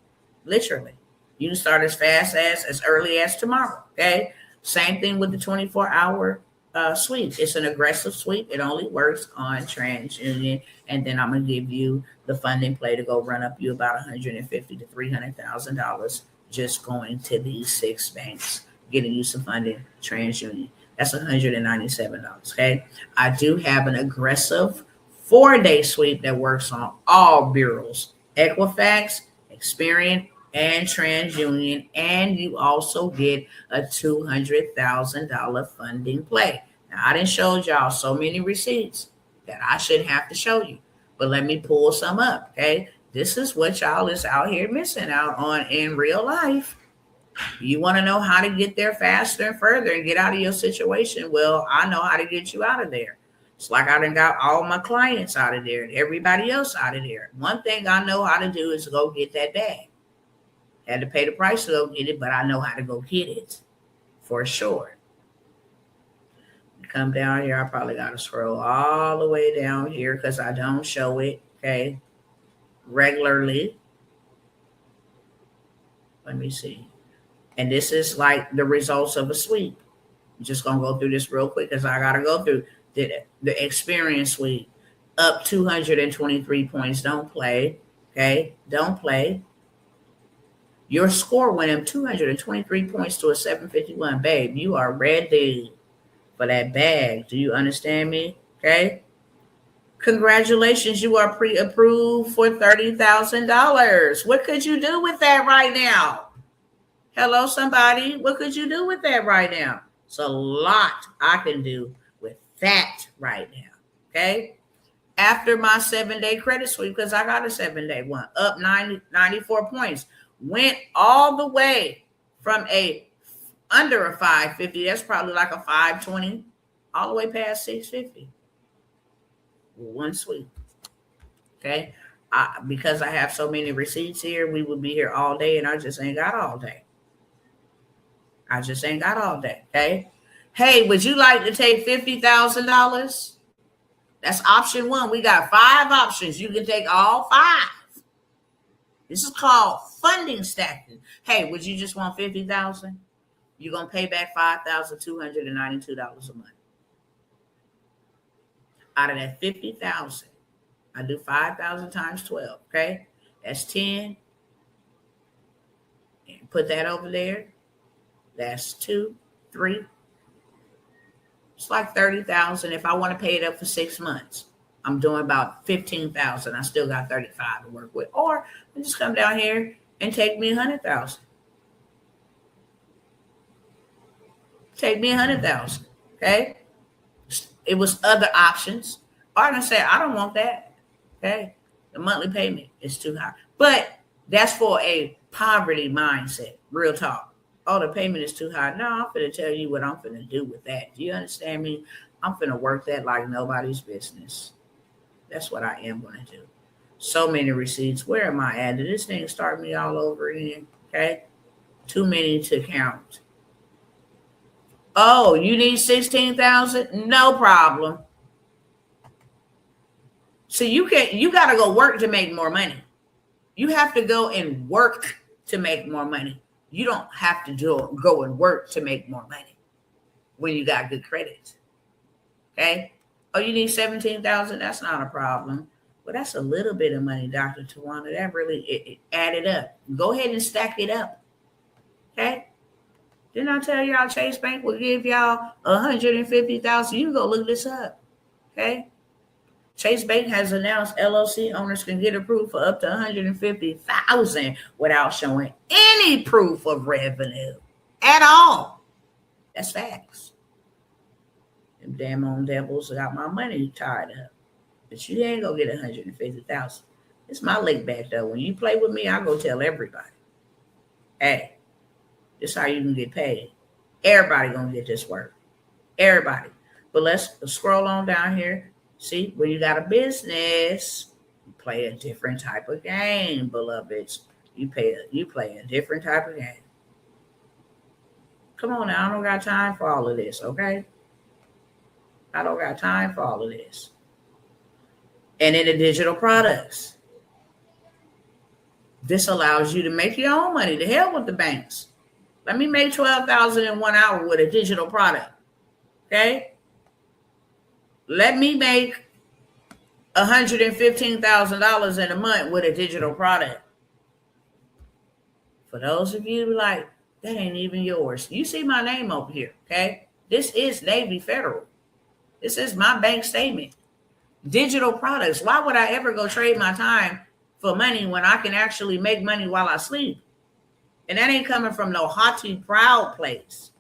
Literally. You can start as fast as early as tomorrow. Okay. Same thing with the 24-hour sweep. It's an aggressive sweep. It only works on TransUnion. And then I'm going to give you the funding play to go run up you about $150,000 to $300,000 just going to these 6 banks, getting you some funding, TransUnion. That's $197. Okay. I do have an aggressive 4-day sweep that works on all bureaus, Equifax, Experian, and TransUnion, and you also get a $200,000 funding play. Now, I done showed y'all so many receipts that I shouldn't have to show you, but let me pull some up, okay? This is what y'all is out here missing out on in real life. You want to know how to get there faster and further and get out of your situation? Well, I know how to get you out of there. It's like I done got all my clients out of there and everybody else out of there. One thing I know how to do is go get that bag. Had to pay the price to go get it, but I know how to go get it for sure. Come down here. I probably got to scroll all the way down here because I don't show it, okay, regularly. Let me see. And this is like the results of a sweep. I'm just going to go through this real quick because I got to go through the experience suite. Up 223 points. Don't play. Okay? Don't play. Your score went up 223 points to a 751. Babe, you are ready for that bag. Do you understand me? Okay? Congratulations, you are pre-approved for $30,000. What could you do with that right now? Hello, somebody. What could you do with that right now? It's a lot I can do with that right now. Okay? After my 7-day credit sweep, because I got a 7-day one, up 94 points. Went all the way from a under a 550, that's probably like a 520, all the way past 650. One sweep. Okay. Because I have so many receipts here, we would be here all day, and I just ain't got all day. Okay. Hey, would you like to take $50,000? That's option one. We got 5 options. You can take all 5. This is called funding stacking. Hey, would you just want $50,000? You're gonna pay back $5,292 a month. Out of that $50,000, I do 5,000 times 12. Okay, that's 10. And put that over there. That's 2, 3. It's like 30,000. If I want to pay it up for 6 months, I'm doing about 15,000. I still got 35 to work with. Or I just come down here and take me 100,000. Take me 100,000. Okay. It was other options. Or I can say, I don't want that. Okay. The monthly payment is too high. But that's for a poverty mindset. Real talk. Oh, the payment is too high. No, I'm going to tell you what I'm going to do with that. Do you understand me? I'm going to work that like nobody's business. That's what I am going to do. So many receipts. Where am I at? Did this thing start me all over again? Okay. Too many to count. Oh, you need 16,000? No problem. So you got to go work to make more money. You have to go and work to make more money. You don't have to go and work to make more money when you got good credit. Okay. Oh, you need 17,000? That's not a problem. Well, that's a little bit of money, Dr. Tawana. That really it added up. Go ahead and stack it up. Okay. Didn't I tell y'all Chase Bank will give y'all 150,000? You can go look this up. Okay. Chase Bank has announced LLC owners can get approved for up to 150,000 without showing any proof of revenue at all. That's facts. Them damn old devils got my money tied up. But you ain't gonna get 150,000. It's my lick back though. When you play with me, I go tell everybody. Hey, this is how you can get paid. Everybody gonna get this work. Everybody. But let's scroll on down here. See, when you got a business, you play a different type of game, beloveds. You play a different type of game. Come on now, I don't got time for all of this, okay? I don't got time for all of this. And in the digital products, this allows you to make your own money. To hell with the banks. Let me make $12,000 in 1 hour with a digital product, okay? Let me make $115,000 in a month with a digital product. For those of you who like, that ain't even yours. You see my name over here, okay? This is Navy Federal. This is my bank statement. Digital products. Why would I ever go trade my time for money when I can actually make money while I sleep? And that ain't coming from no haughty, proud place.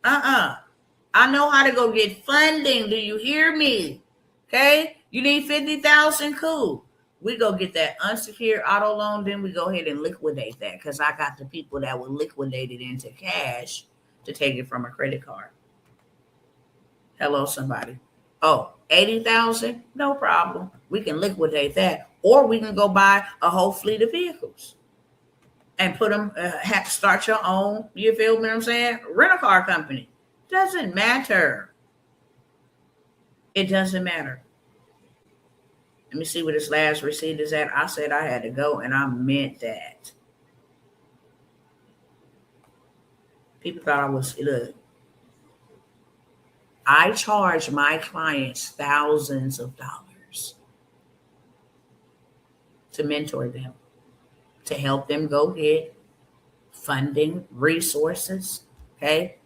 I know how to go get funding. Do you hear me? Okay. You need 50,000. Cool. We go get that unsecured auto loan. Then we go ahead and liquidate that because I got the people that will liquidate it into cash to take it from a credit card. Hello, somebody. Oh, 80,000? No problem. We can liquidate that. Or we can go buy a whole fleet of vehicles and put them, start your own, you feel me what I'm saying? Rent a car company. Doesn't matter. It doesn't matter. Let me see where this last receipt is at. I said I had to go, and I meant that. People thought I was, look, I charge my clients thousands of dollars to mentor them, to help them go get funding, resources. Okay.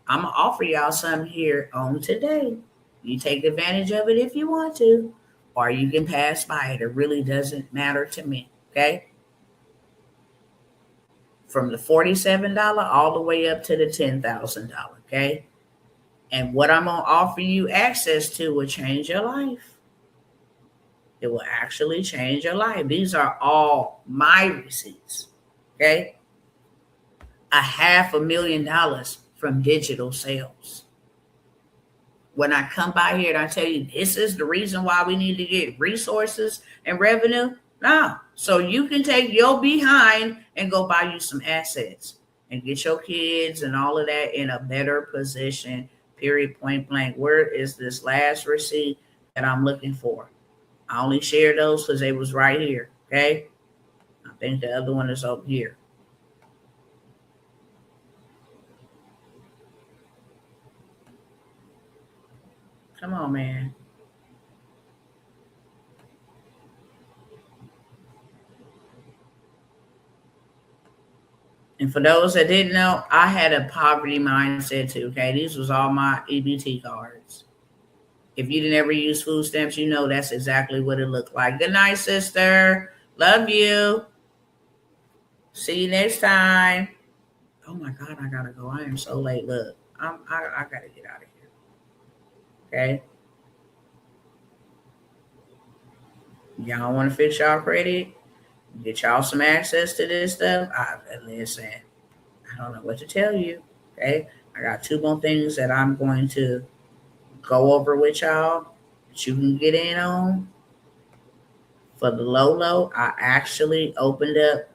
I'm going to offer y'all some here on today. You take advantage of it if you want to, or you can pass by it. It really doesn't matter to me. Okay. From the $47 all the way up to the $10,000. Okay. And what I'm going to offer you access to will change your life. It will actually change your life. These are all my receipts. Okay. $500,000 from digital sales. When I come by here and I tell you this is the reason why we need to get resources and revenue, no. So you can take your behind and go buy you some assets and get your kids and all of that in a better position, period, point blank. Where is this last receipt that I'm looking for? I only shared those because they was right here, okay? I think the other one is over here. Come on, man. And for those that didn't know, I had a poverty mindset too, okay? These was all my EBT cards. If you didn't ever use food stamps, you know that's exactly what it looked like. Good night, sister. Love you. See you next time. Oh my God, I gotta go. I am so late. Look, I gotta get out of here. Okay. Y'all want to fix y'all credit? Get y'all some access to this stuff? Listen, I don't know what to tell you. Okay. I got two more things that I'm going to go over with y'all that you can get in on. For the low, I actually opened up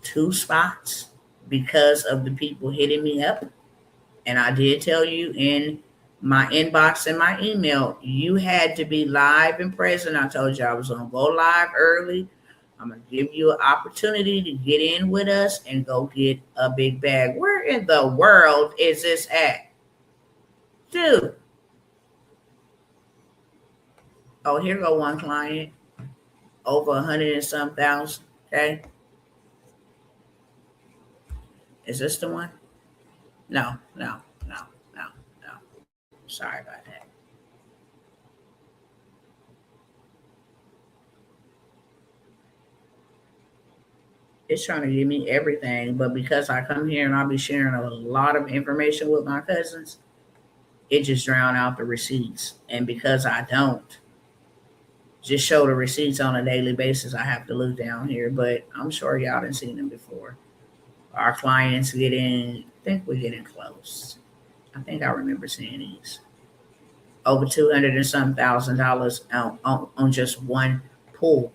2 spots because of the people hitting me up. And I did tell you in my inbox and my email, you had to be live and present. I told you I was going to go live early. I'm going to give you an opportunity to get in with us and go get a big bag. Where in the world is this at? Dude. Oh, here go one client. Over 100 and some thousand. Okay. Is this the one? No. Sorry about that. It's trying to give me everything, but because I come here and I'll be sharing a lot of information with my cousins, it just drown out the receipts. And because I don't just show the receipts on a daily basis, I have to look down here. But I'm sure y'all done seen them before. Our clients I think we're getting close. I think I remember seeing these. Over 200 and some $1,000 on just one pull.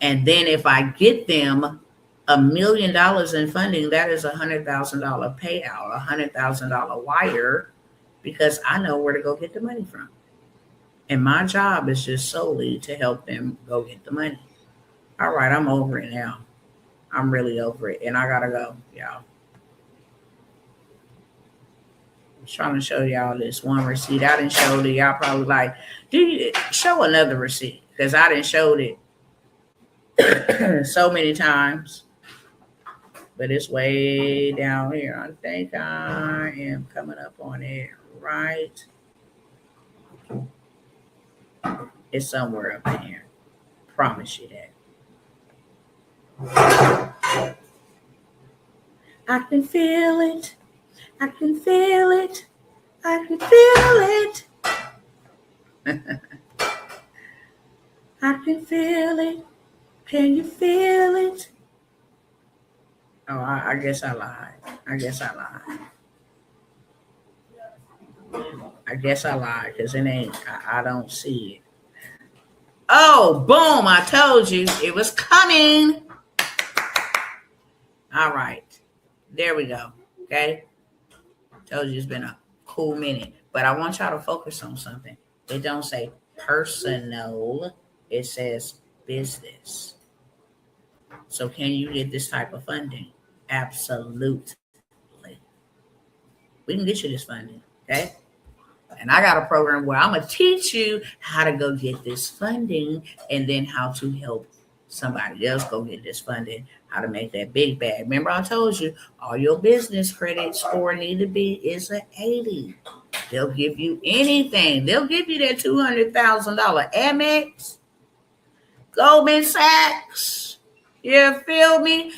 And then if I get them $1 million in funding, that is $100,000 payout, $100,000 wire, because I know where to go get the money from. And my job is just solely to help them go get the money. All right, I'm over it now. I'm really over it. And I gotta go, y'all. I'm trying to show y'all this one receipt. I didn't show it. Y'all probably like, do you show another receipt? Because I didn't show it so many times. But it's way down here. I think I am coming up on it right. It's somewhere up in here. Promise you that. I can feel it. I can feel it. I can feel it. I can feel it. Can you feel it? Oh, I guess I lied. I guess I lied because it ain't, I don't see it. Oh, boom. I told you it was coming. All right. There we go. Okay. Told you it's been a cool minute, but I want y'all to focus on something. It don't say personal. It says business. So can you get this type of funding? Absolutely. We can get you this funding. Okay. And I got a program where I'm going to teach you how to go get this funding and then how to help somebody else go get this funding, how to make that big bag. Remember, I told you all your business credit score need to be is an 80. They'll give you anything. They'll give you that $200,000 Amex, Goldman Sachs. You feel me?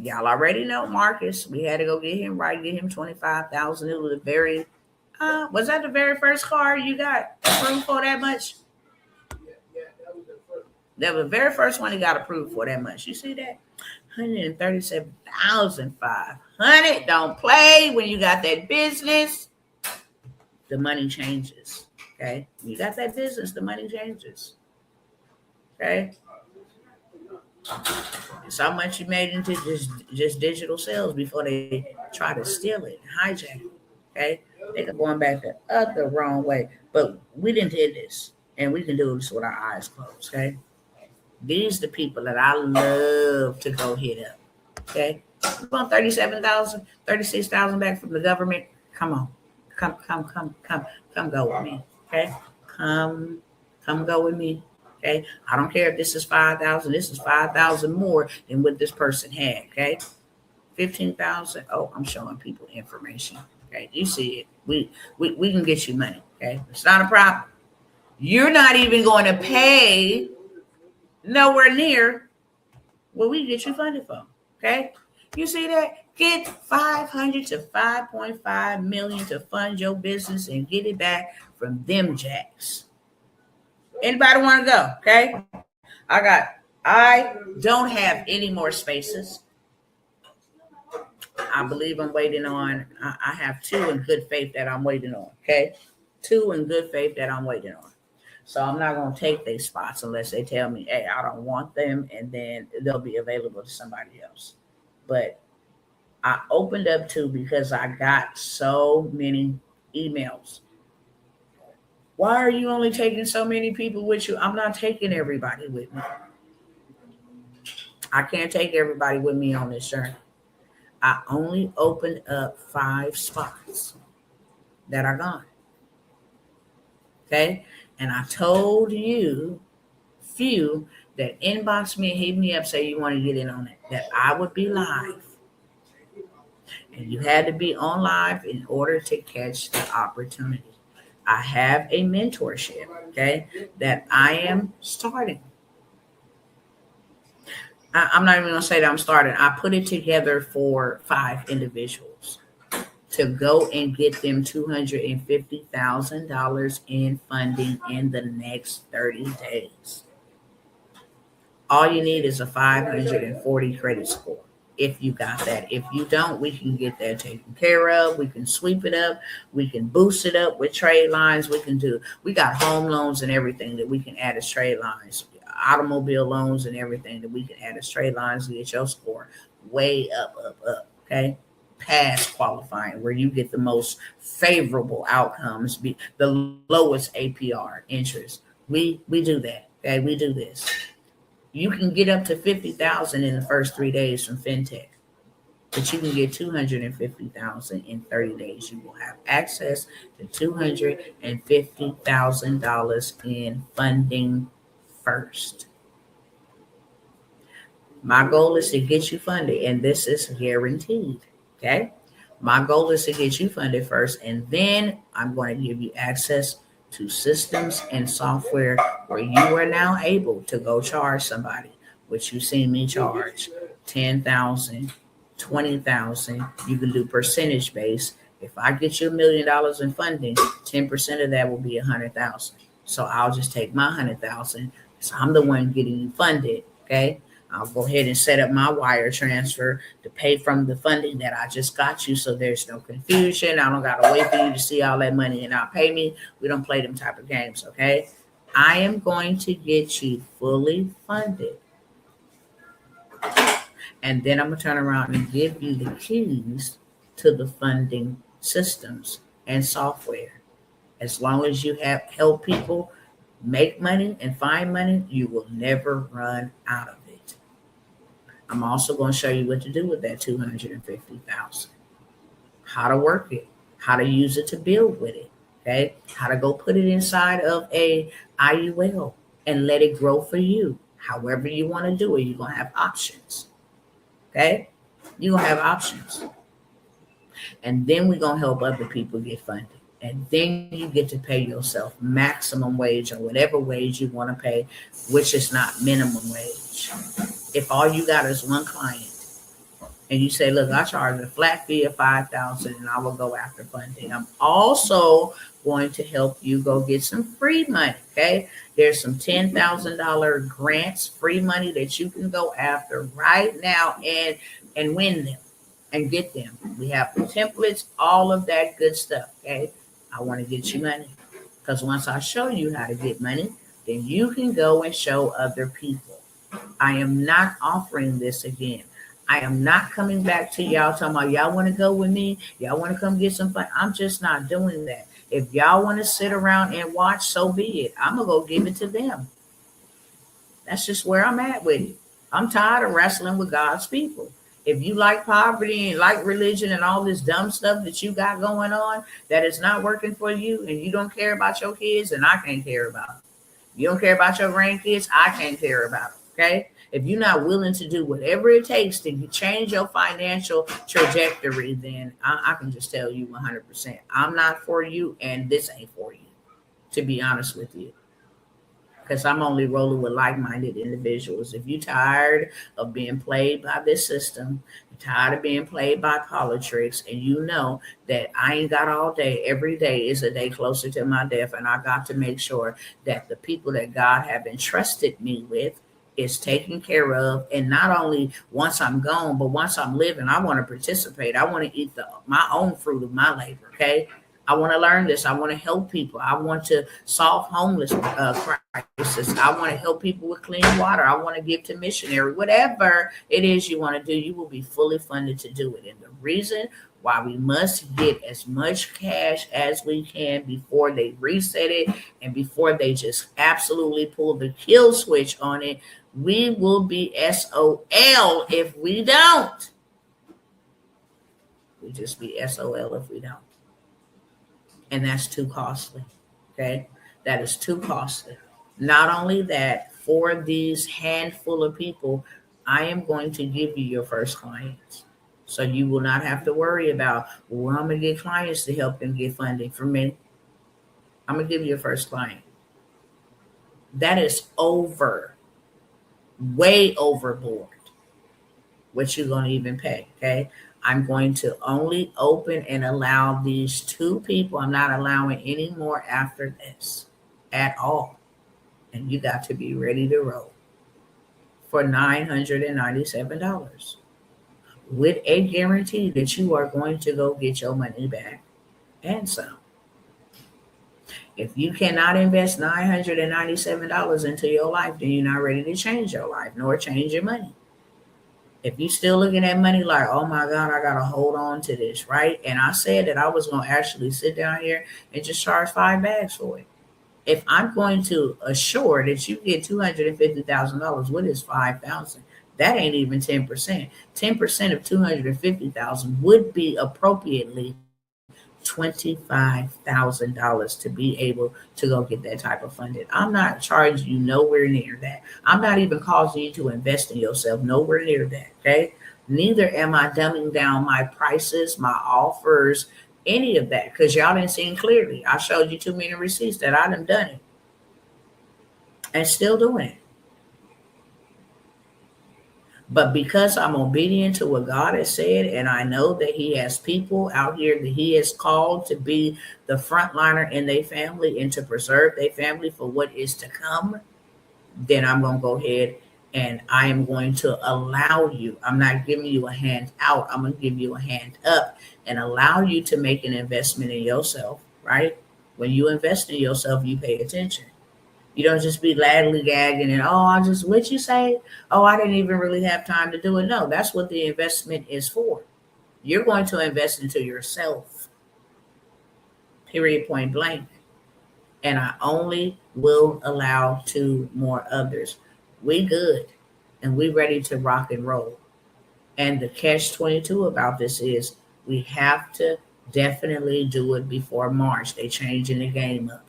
Y'all already know Marcus. We had to go get him right, get him 25,000. It was a very was that the very first car you got approved for that much? That was the very first one he got approved for that much. You see that? 137,500. Don't play when you got that business. The money changes. Okay? When you got that business, the money changes. Okay? It's how much you made into just digital sales before they try to steal it, hijack it. Okay? They're going back the other wrong way. But we didn't do this. And we can do this with our eyes closed. Okay? These are the people that I love to go hit up. Okay? You want 37,000, 36,000 back from the government? Come on. Come go with me. Okay? Come go with me. Okay? I don't care if this is 5,000. This is 5,000 more than what this person had. Okay? 15,000. Oh, I'm showing people information. Okay? You see it. We can get you money. Okay? It's not a problem. You're not even going to pay nowhere near what we get you funded for. Okay? You see that? Get 500 to 5.5 million to fund your business and get it back from them jacks. Anybody want to go? Okay. I don't have any more spaces. I believe I'm waiting on. I have 2 in good faith that I'm waiting on. Okay. 2 in good faith that I'm waiting on. So I'm not going to take their spots unless they tell me, hey, I don't want them. And then they'll be available to somebody else. But I opened up 2 because I got so many emails. Why are you only taking so many people with you? I'm not taking everybody with me. I can't take everybody with me on this journey. I only opened up 5 spots that are gone. Okay? And I told you, few that inbox me and hit me up, say you want to get in on it, that I would be live. And you had to be on live in order to catch the opportunity. I have a mentorship, okay, that I am starting. I'm not even going to say that I'm starting. I put it together for 5 individuals to go and get them $250,000 in funding in the next 30 days. All you need is a 540 credit score. If you got that. If you don't, we can get that taken care of. We can sweep it up. We can boost it up with trade lines. We got home loans and everything that we can add as trade lines. Automobile loans and everything that we can add as trade lines to get your score way up. Okay? Past qualifying, where you get the most favorable outcomes, the lowest APR interest. We do that. Okay? We do this. You can get up to 50,000 in the first 3 days from FinTech, but you can get 250,000 in 30 days. You will have access to $250,000 in funding first. My goal is to get you funded, and this is guaranteed. Okay, my goal is to get you funded first, and then I'm going to give you access to systems and software where you are now able to go charge somebody, which you see me charge 10,000, 20,000. You can do percentage based. If I get you $1 million in funding, 10% of that will be 100,000. So I'll just take my 100,000. So I'm the one getting you funded. Okay. I'll go ahead and set up my wire transfer to pay from the funding that I just got you, so there's no confusion. I don't got to wait for you to see all that money and not pay me. We don't play them type of games, okay? I am going to get you fully funded. And then I'm going to turn around and give you the keys to the funding systems and software. As long as you have help people make money and find money, you will never run out of it. I'm also going to show you what to do with that $250,000. how to work it, how to use it to build with it, okay? How to go put it inside of a IUL and let it grow for you. However you want to do it, you're going to have options, okay? You're going to have options. And then we're going to help other people get funded. And then you get to pay yourself maximum wage or whatever wage you want to pay, which is not minimum wage. If all you got is one client, and you say, look, I charge a flat fee of $5,000 and I will go after funding. I'm also going to help you go get some free money. Okay. There's some $10,000 grants, free money that you can go after right now and win them and get them. We have the templates, all of that good stuff. Okay. I want to get you money because once I show you how to get money, then you can go and show other people. I am not offering this again. I am not coming back to y'all talking about y'all want to go with me. Y'all want to come get some fun. I'm just not doing that. If y'all want to sit around and watch, so be it. I'm going to go give it to them. That's just where I'm at with it. I'm tired of wrestling with God's people. If you like poverty and like religion and all this dumb stuff that you got going on that is not working for you and you don't care about your kids, and I can't care about it. You don't care about your grandkids, I can't care about it. Okay? If you're not willing to do whatever it takes to change your financial trajectory, then I can just tell you 100%, I'm not for you, and this ain't for you, to be honest with you. Because I'm only rolling with like-minded individuals. If you're tired of being played by this system, you're tired of being played by politics, and you know that I ain't got all day, every day is a day closer to my death, and I got to make sure that the people that God have entrusted me with is taken care of. And not only once I'm gone, but once I'm living, I want to participate. I want to eat my own fruit of my labor, okay? I want to learn this. I want to help people. I want to solve homeless crisis. I want to help people with clean water. I want to give to missionary. Whatever it is you want to do, you will be fully funded to do it. And the reason why we must get as much cash as we can before they reset it and before they just absolutely pull the kill switch on it, we will be SOL if we don't. We just be SOL if we don't. And that's too costly. Okay. That is too costly. Not only that, for these handful of people, I am going to give you your first clients. So you will not have to worry about, well, I'm going to get clients to help them get funding from me. I'm going to give you your first client. That is way overboard what you're going to even pay. Okay. I'm going to only open and allow these two people. I'm not allowing any more after this at all. And you got to be ready to roll for $997 with a guarantee that you are going to go get your money back and some. If you cannot invest $997 into your life, then you're not ready to change your life nor change your money. If you're still looking at money like, oh my God, I got to hold on to this, right? And I said that I was going to actually sit down here and just charge 5 bags for it. If I'm going to assure that you get $250,000, what is 5,000? That ain't even 10%. 10% of 250,000 would be appropriately $25,000 to be able to go get that type of funding. I'm not charging you nowhere near that. I'm not even causing you to invest in yourself, nowhere near that. Okay. Neither am I dumbing down my prices, my offers, any of that, because y'all didn't see clearly. I showed you too many receipts that I done it and still doing it. But because I'm obedient to what God has said, and I know that He has people out here that He has called to be the frontliner in their family and to preserve their family for what is to come, then I'm going to go ahead and I am going to allow you. I'm not giving you a hand out. I'm going to give you a hand up and allow you to make an investment in yourself, right? When you invest in yourself, you pay attention. You don't just be gladly gagging and, what you say? Oh, I didn't even really have time to do it. No, that's what the investment is for. You're going to invest into yourself, period, point blank. And I only will allow 2 more others. We good and we ready to rock and roll. And the catch 22 about this is We have to definitely do it before March. They changing the game up.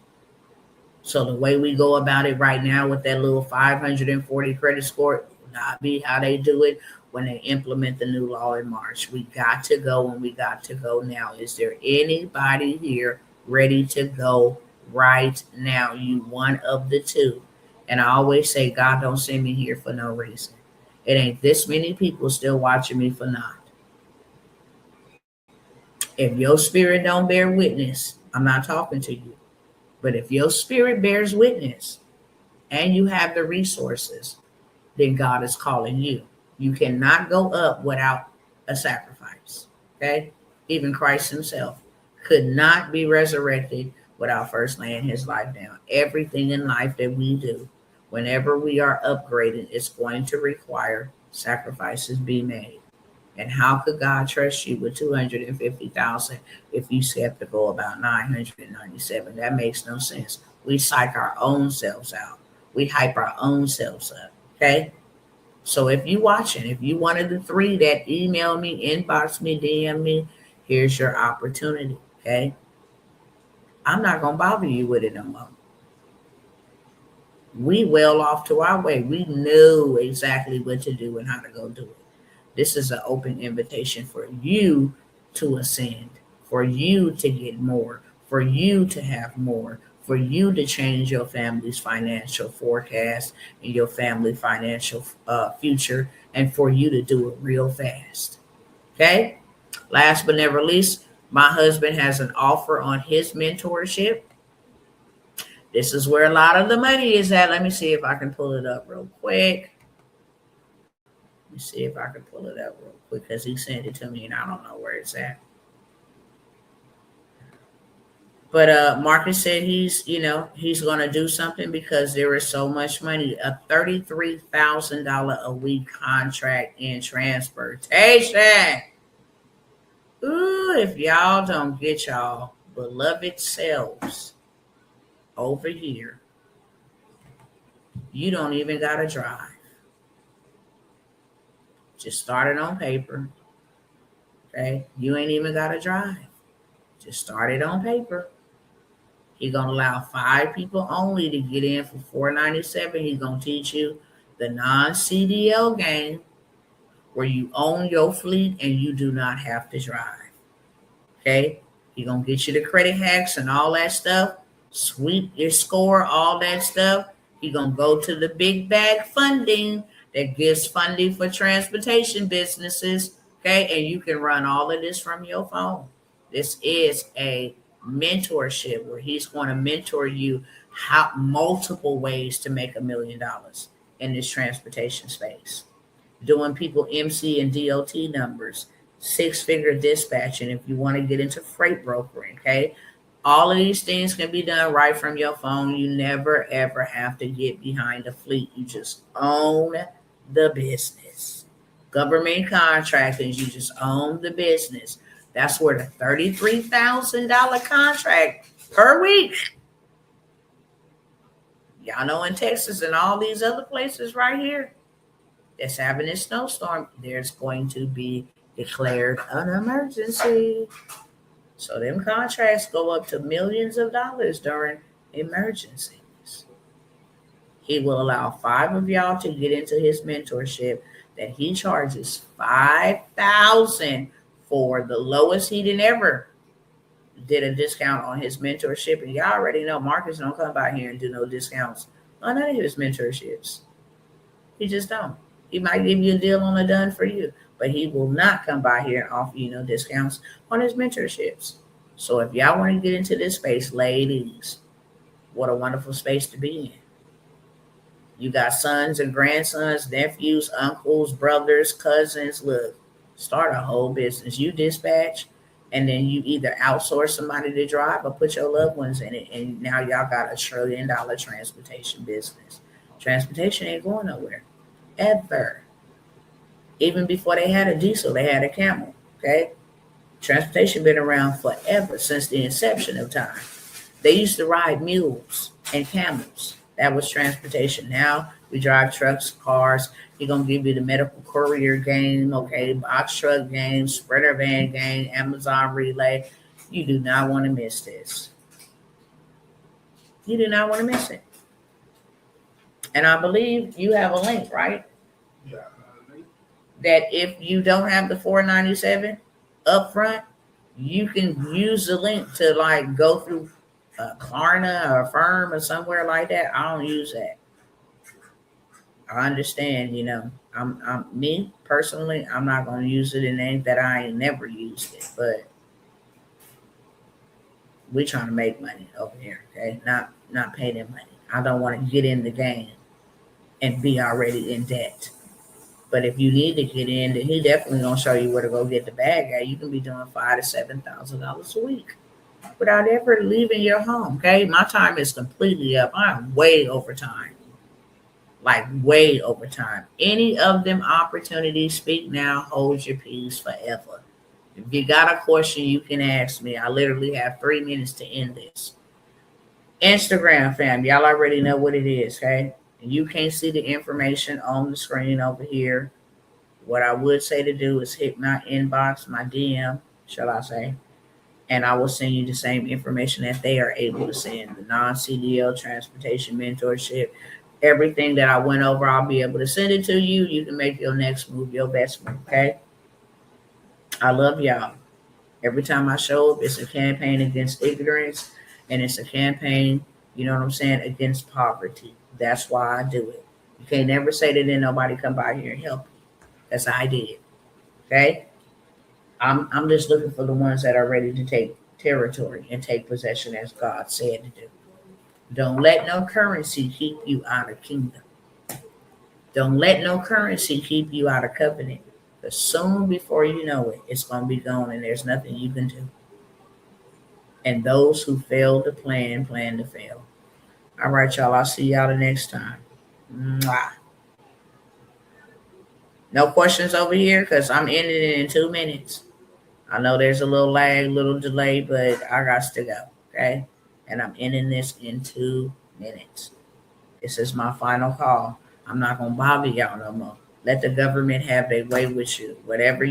So the way we go about it right now with that little 540 credit score will not be how they do it when they implement the new law in March. We got to go, and we got to go now. Is there anybody here ready to go right now? You one of the two. And I always say, God don't send me here for no reason. It ain't this many people still watching me for naught. If your spirit don't bear witness, I'm not talking to you. But if your spirit bears witness and you have the resources, then God is calling you. You cannot go up without a sacrifice. Okay? Even Christ himself could not be resurrected without first laying his life down. Everything in life that we do, whenever we are upgraded, it's going to require sacrifices be made. And how could God trust you with 250,000 if you have to go about 997? That makes no sense. We psych our own selves out. We hype our own selves up. Okay. So if you watching, if you one of the three that email me, inbox me, DM me, here's your opportunity. Okay. I'm not gonna bother you with it no more. We well off to our way. We know exactly what to do and how to go do it. This is an open invitation for you to ascend, for you to get more, for you to have more, for you to change your family's financial forecast and your family financial future, and for you to do it real fast. Okay? Last but never least, my husband has an offer on his mentorship. This is where a lot of the money is at. Let me see if I can pull it up real quick. Let me see if I can pull it up real quick because he sent it to me and I don't know where it's at. But Marcus said he's going to do something because there is so much money. A $33,000 a week contract in transportation. Ooh, if y'all don't get y'all beloved selves over here, you don't even got to drive. Just start it on paper. Okay? You ain't even got to drive. Just start it on paper. He's going to allow 5 people only to get in for $497. He's going to teach you the non-CDL game where you own your fleet and you do not have to drive. Okay? He's going to get you the credit hacks and all that stuff. Sweep your score, all that stuff. He's going to go to the big bag funding that gives funding for transportation businesses. Okay? And you can run all of this from your phone. This is a mentorship where he's going to mentor you how multiple ways to make $1 million in this transportation space. Doing people MC and DOT numbers, 6-figure dispatching if you want to get into freight brokering, okay? All of these things can be done right from your phone. You never, ever have to get behind a fleet. You just own the business. Government contractors, you just own the business. That's where the $33,000 contract per week. Y'all know in Texas and all these other places right here that's having a snowstorm, there's going to be declared an emergency. So them contracts go up to millions of dollars during emergencies. He will allow 5 of y'all to get into his mentorship that he charges $5,000 for. The lowest he did ever did a discount on his mentorship. And y'all already know Marcus don't come by here and do no discounts on none of his mentorships. He just don't. He might give you a deal on a done for you, but he will not come by here and offer you no discounts on his mentorships. So if y'all want to get into this space, ladies, what a wonderful space to be in. You got sons and grandsons, nephews, uncles, brothers, cousins. Look, start a whole business. You dispatch, and then you either outsource somebody to drive or put your loved ones in it. And now y'all got $1 trillion transportation business. Transportation ain't going nowhere. Ever. Even before they had a diesel, they had a camel. Okay? Transportation been around forever, since the inception of time. They used to ride mules and camels. That was transportation. Now we drive trucks, cars, He gonna give you the medical courier game, okay, box truck game, spreader van game, Amazon relay. You do not want to miss this. You do not want to miss it. And I believe you have a link, right? Yeah. That if you don't have the 497 up front, you can use the link to like go through Klarna or Firm or somewhere like that. I don't use that. I understand, I'm me personally. I'm not gonna use it in ain't that I ain't never used it, but we trying to make money over here, okay? Not pay them money. I don't want to get in the game and be already in debt. But if you need to get in, then he definitely gonna show you where to go get the bag at. You can be doing $5,000 to $7,000 a week without ever leaving your home. Okay, my time is completely up. I'm way over time, like way over time. Any of them opportunities, speak now, hold your peace forever. If you got a question, you can ask me. I literally have 3 minutes to end this. Instagram fam, y'all already know what it is, okay? And you can't see the information on the screen over here. What I would say to do is hit my inbox, my DM, shall I say, and I will send you the same information that they are able to send. The non-CDL transportation mentorship, everything that I went over, I'll be able to send it to you. You can make your next move your best move, okay? I love y'all. Every time I show up, it's a campaign against ignorance, and it's a campaign, you know what I'm saying, against poverty. That's why I do it. You can't never say that then nobody come by here and help you. That's how I did. Okay? I'm just looking for the ones that are ready to take territory and take possession as God said to do. Don't let no currency keep you out of kingdom. Don't let no currency keep you out of covenant. Because soon before you know it, it's going to be gone and there's nothing you can do. And those who fail to plan to fail. All right, y'all. I'll see y'all the next time. Mwah. No questions over here because I'm ending it in 2 minutes. I know there's a little lag, little delay, but I got to go. Okay. And I'm ending this in 2 minutes. This is my final call. I'm not going to bother y'all no more. Let the government have their way with you. Whatever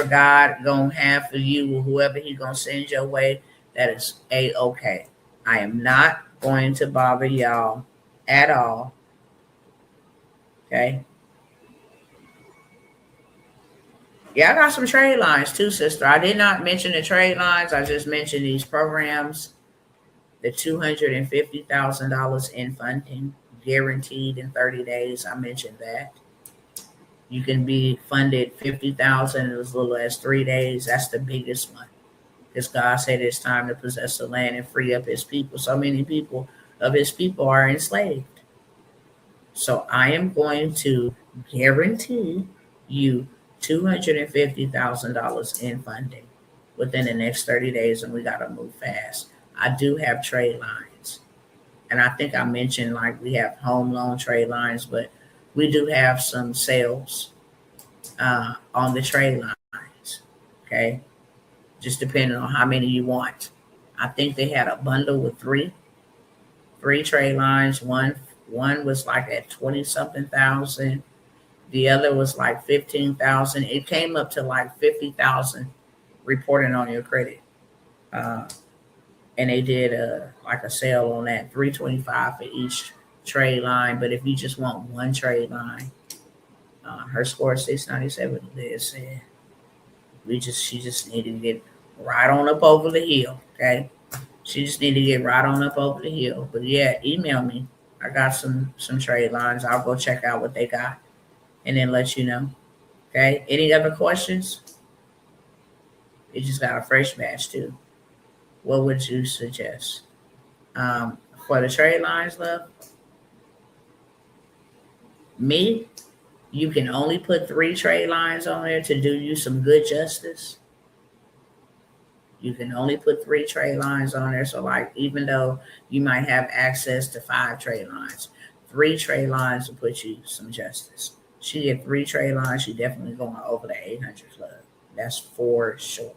God going to have for you or whoever he going to send your way, that is A-okay. I am not going to bother y'all at all. Okay. Yeah, I got some trade lines too, sister. I did not mention the trade lines. I just mentioned these programs. The $250,000 in funding guaranteed in 30 days. I mentioned that. You can be funded 50,000 in as little as 3 days. That's the biggest one. Because God said it's time to possess the land and free up his people. So many people of his people are enslaved. So I am going to guarantee you $250,000 in funding within the next 30 days, and we got to move fast. I do have trade lines. And I think I mentioned like we have home loan trade lines, but we do have some sales on the trade lines. Okay. Just depending on how many you want. I think they had a bundle with three trade lines. One was like at 20 something thousand. The other was like 15,000. It came up to like 50,000 reporting on your credit. And they did like a sale on that, 325 for each trade line. But if you just want one trade line, her score is 697. Liz said she just needed to get right on up over the hill. Okay, she just needed to get right on up over the hill. But yeah, email me. I got some trade lines. I'll go check out what they got and then let you know. Okay. Any other questions? You just got a fresh batch too. What would you suggest? For the trade lines, love, me, you can only put 3 trade lines on there to do you some good justice. You can only put 3 trade lines on there. So like, even though you might have access to 5 trade lines, 3 trade lines will put you some justice. She get 3 trade lines. She definitely going over the 800 club. That's for sure.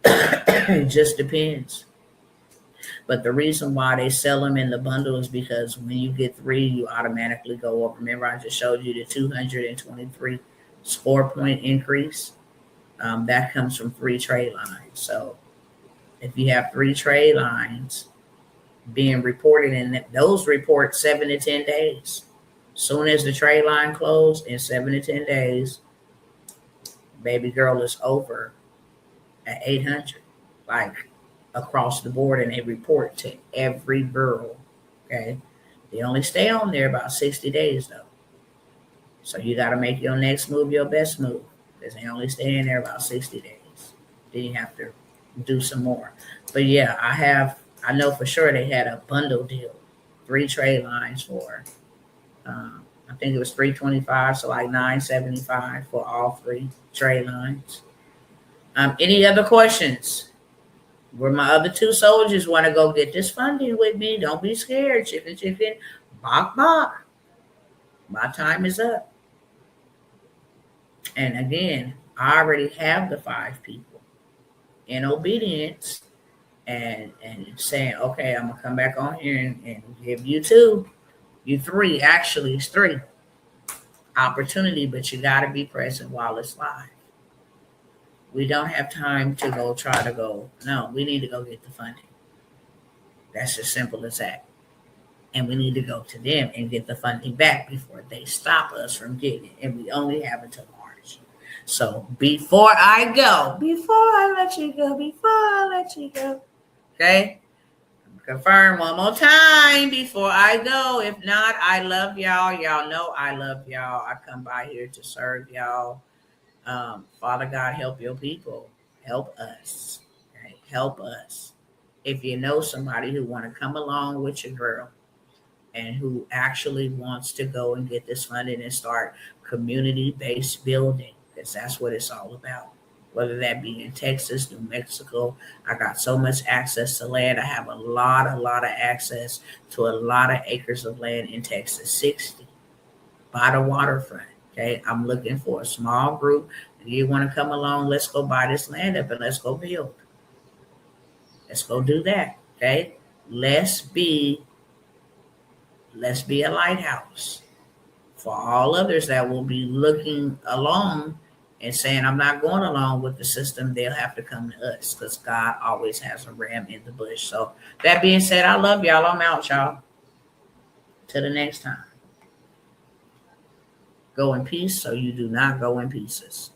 It just depends. But the reason why they sell them in the bundle is because when you get 3, you automatically go up. Remember, I just showed you the 223 score point increase. That comes from 3 trade lines. So if you have 3 trade lines being reported, and those report 7 to 10 days. Soon as the trade line closed, in 7 to 10 days, baby girl is over at 800, like across the board, and they report to every girl. Okay, they only stay on there about 60 days though, so you got to make your next move your best move, because they only stay in there about 60 days. Then you have to do some more. But yeah, I know for sure they had a bundle deal, 3 trade lines for I think it was 325, so like 975 for all 3 trade lines. Any other questions? Where my other 2 soldiers want to go get this funding with me? Don't be scared. Chicken, chicken, bok, bok. My time is up. And again, I already have the 5 people in obedience and saying, okay, I'm gonna come back on here and give you 2, you 3. Actually, it's 3 opportunity, but you got to be present while it's live. We don't have time to go try to go. No, we need to go get the funding. That's as simple as that. And we need to go to them and get the funding back before they stop us from getting it. And we only have until March. So before I let you go, okay? Confirm one more time before I go. If not, I love y'all. Y'all know I love y'all. I come by here to serve y'all. Father God, help your people. Help us. Okay? Help us. If you know somebody who want to come along with your girl and who actually wants to go and get this funding and start community-based building, because that's what it's all about. Whether that be in Texas, New Mexico, I got so much access to land. I have a lot of access to a lot of acres of land in Texas, 60 by the waterfront. Okay, I'm looking for a small group. If you want to come along, let's go buy this land up and let's go build. Let's go do that. Okay, let's be a lighthouse for all others that will be looking along and saying, I'm not going along with the system. They'll have to come to us, because God always has a ram in the bush. So that being said, I love y'all. I'm out, y'all. Till the next time. Go in peace so you do not go in pieces.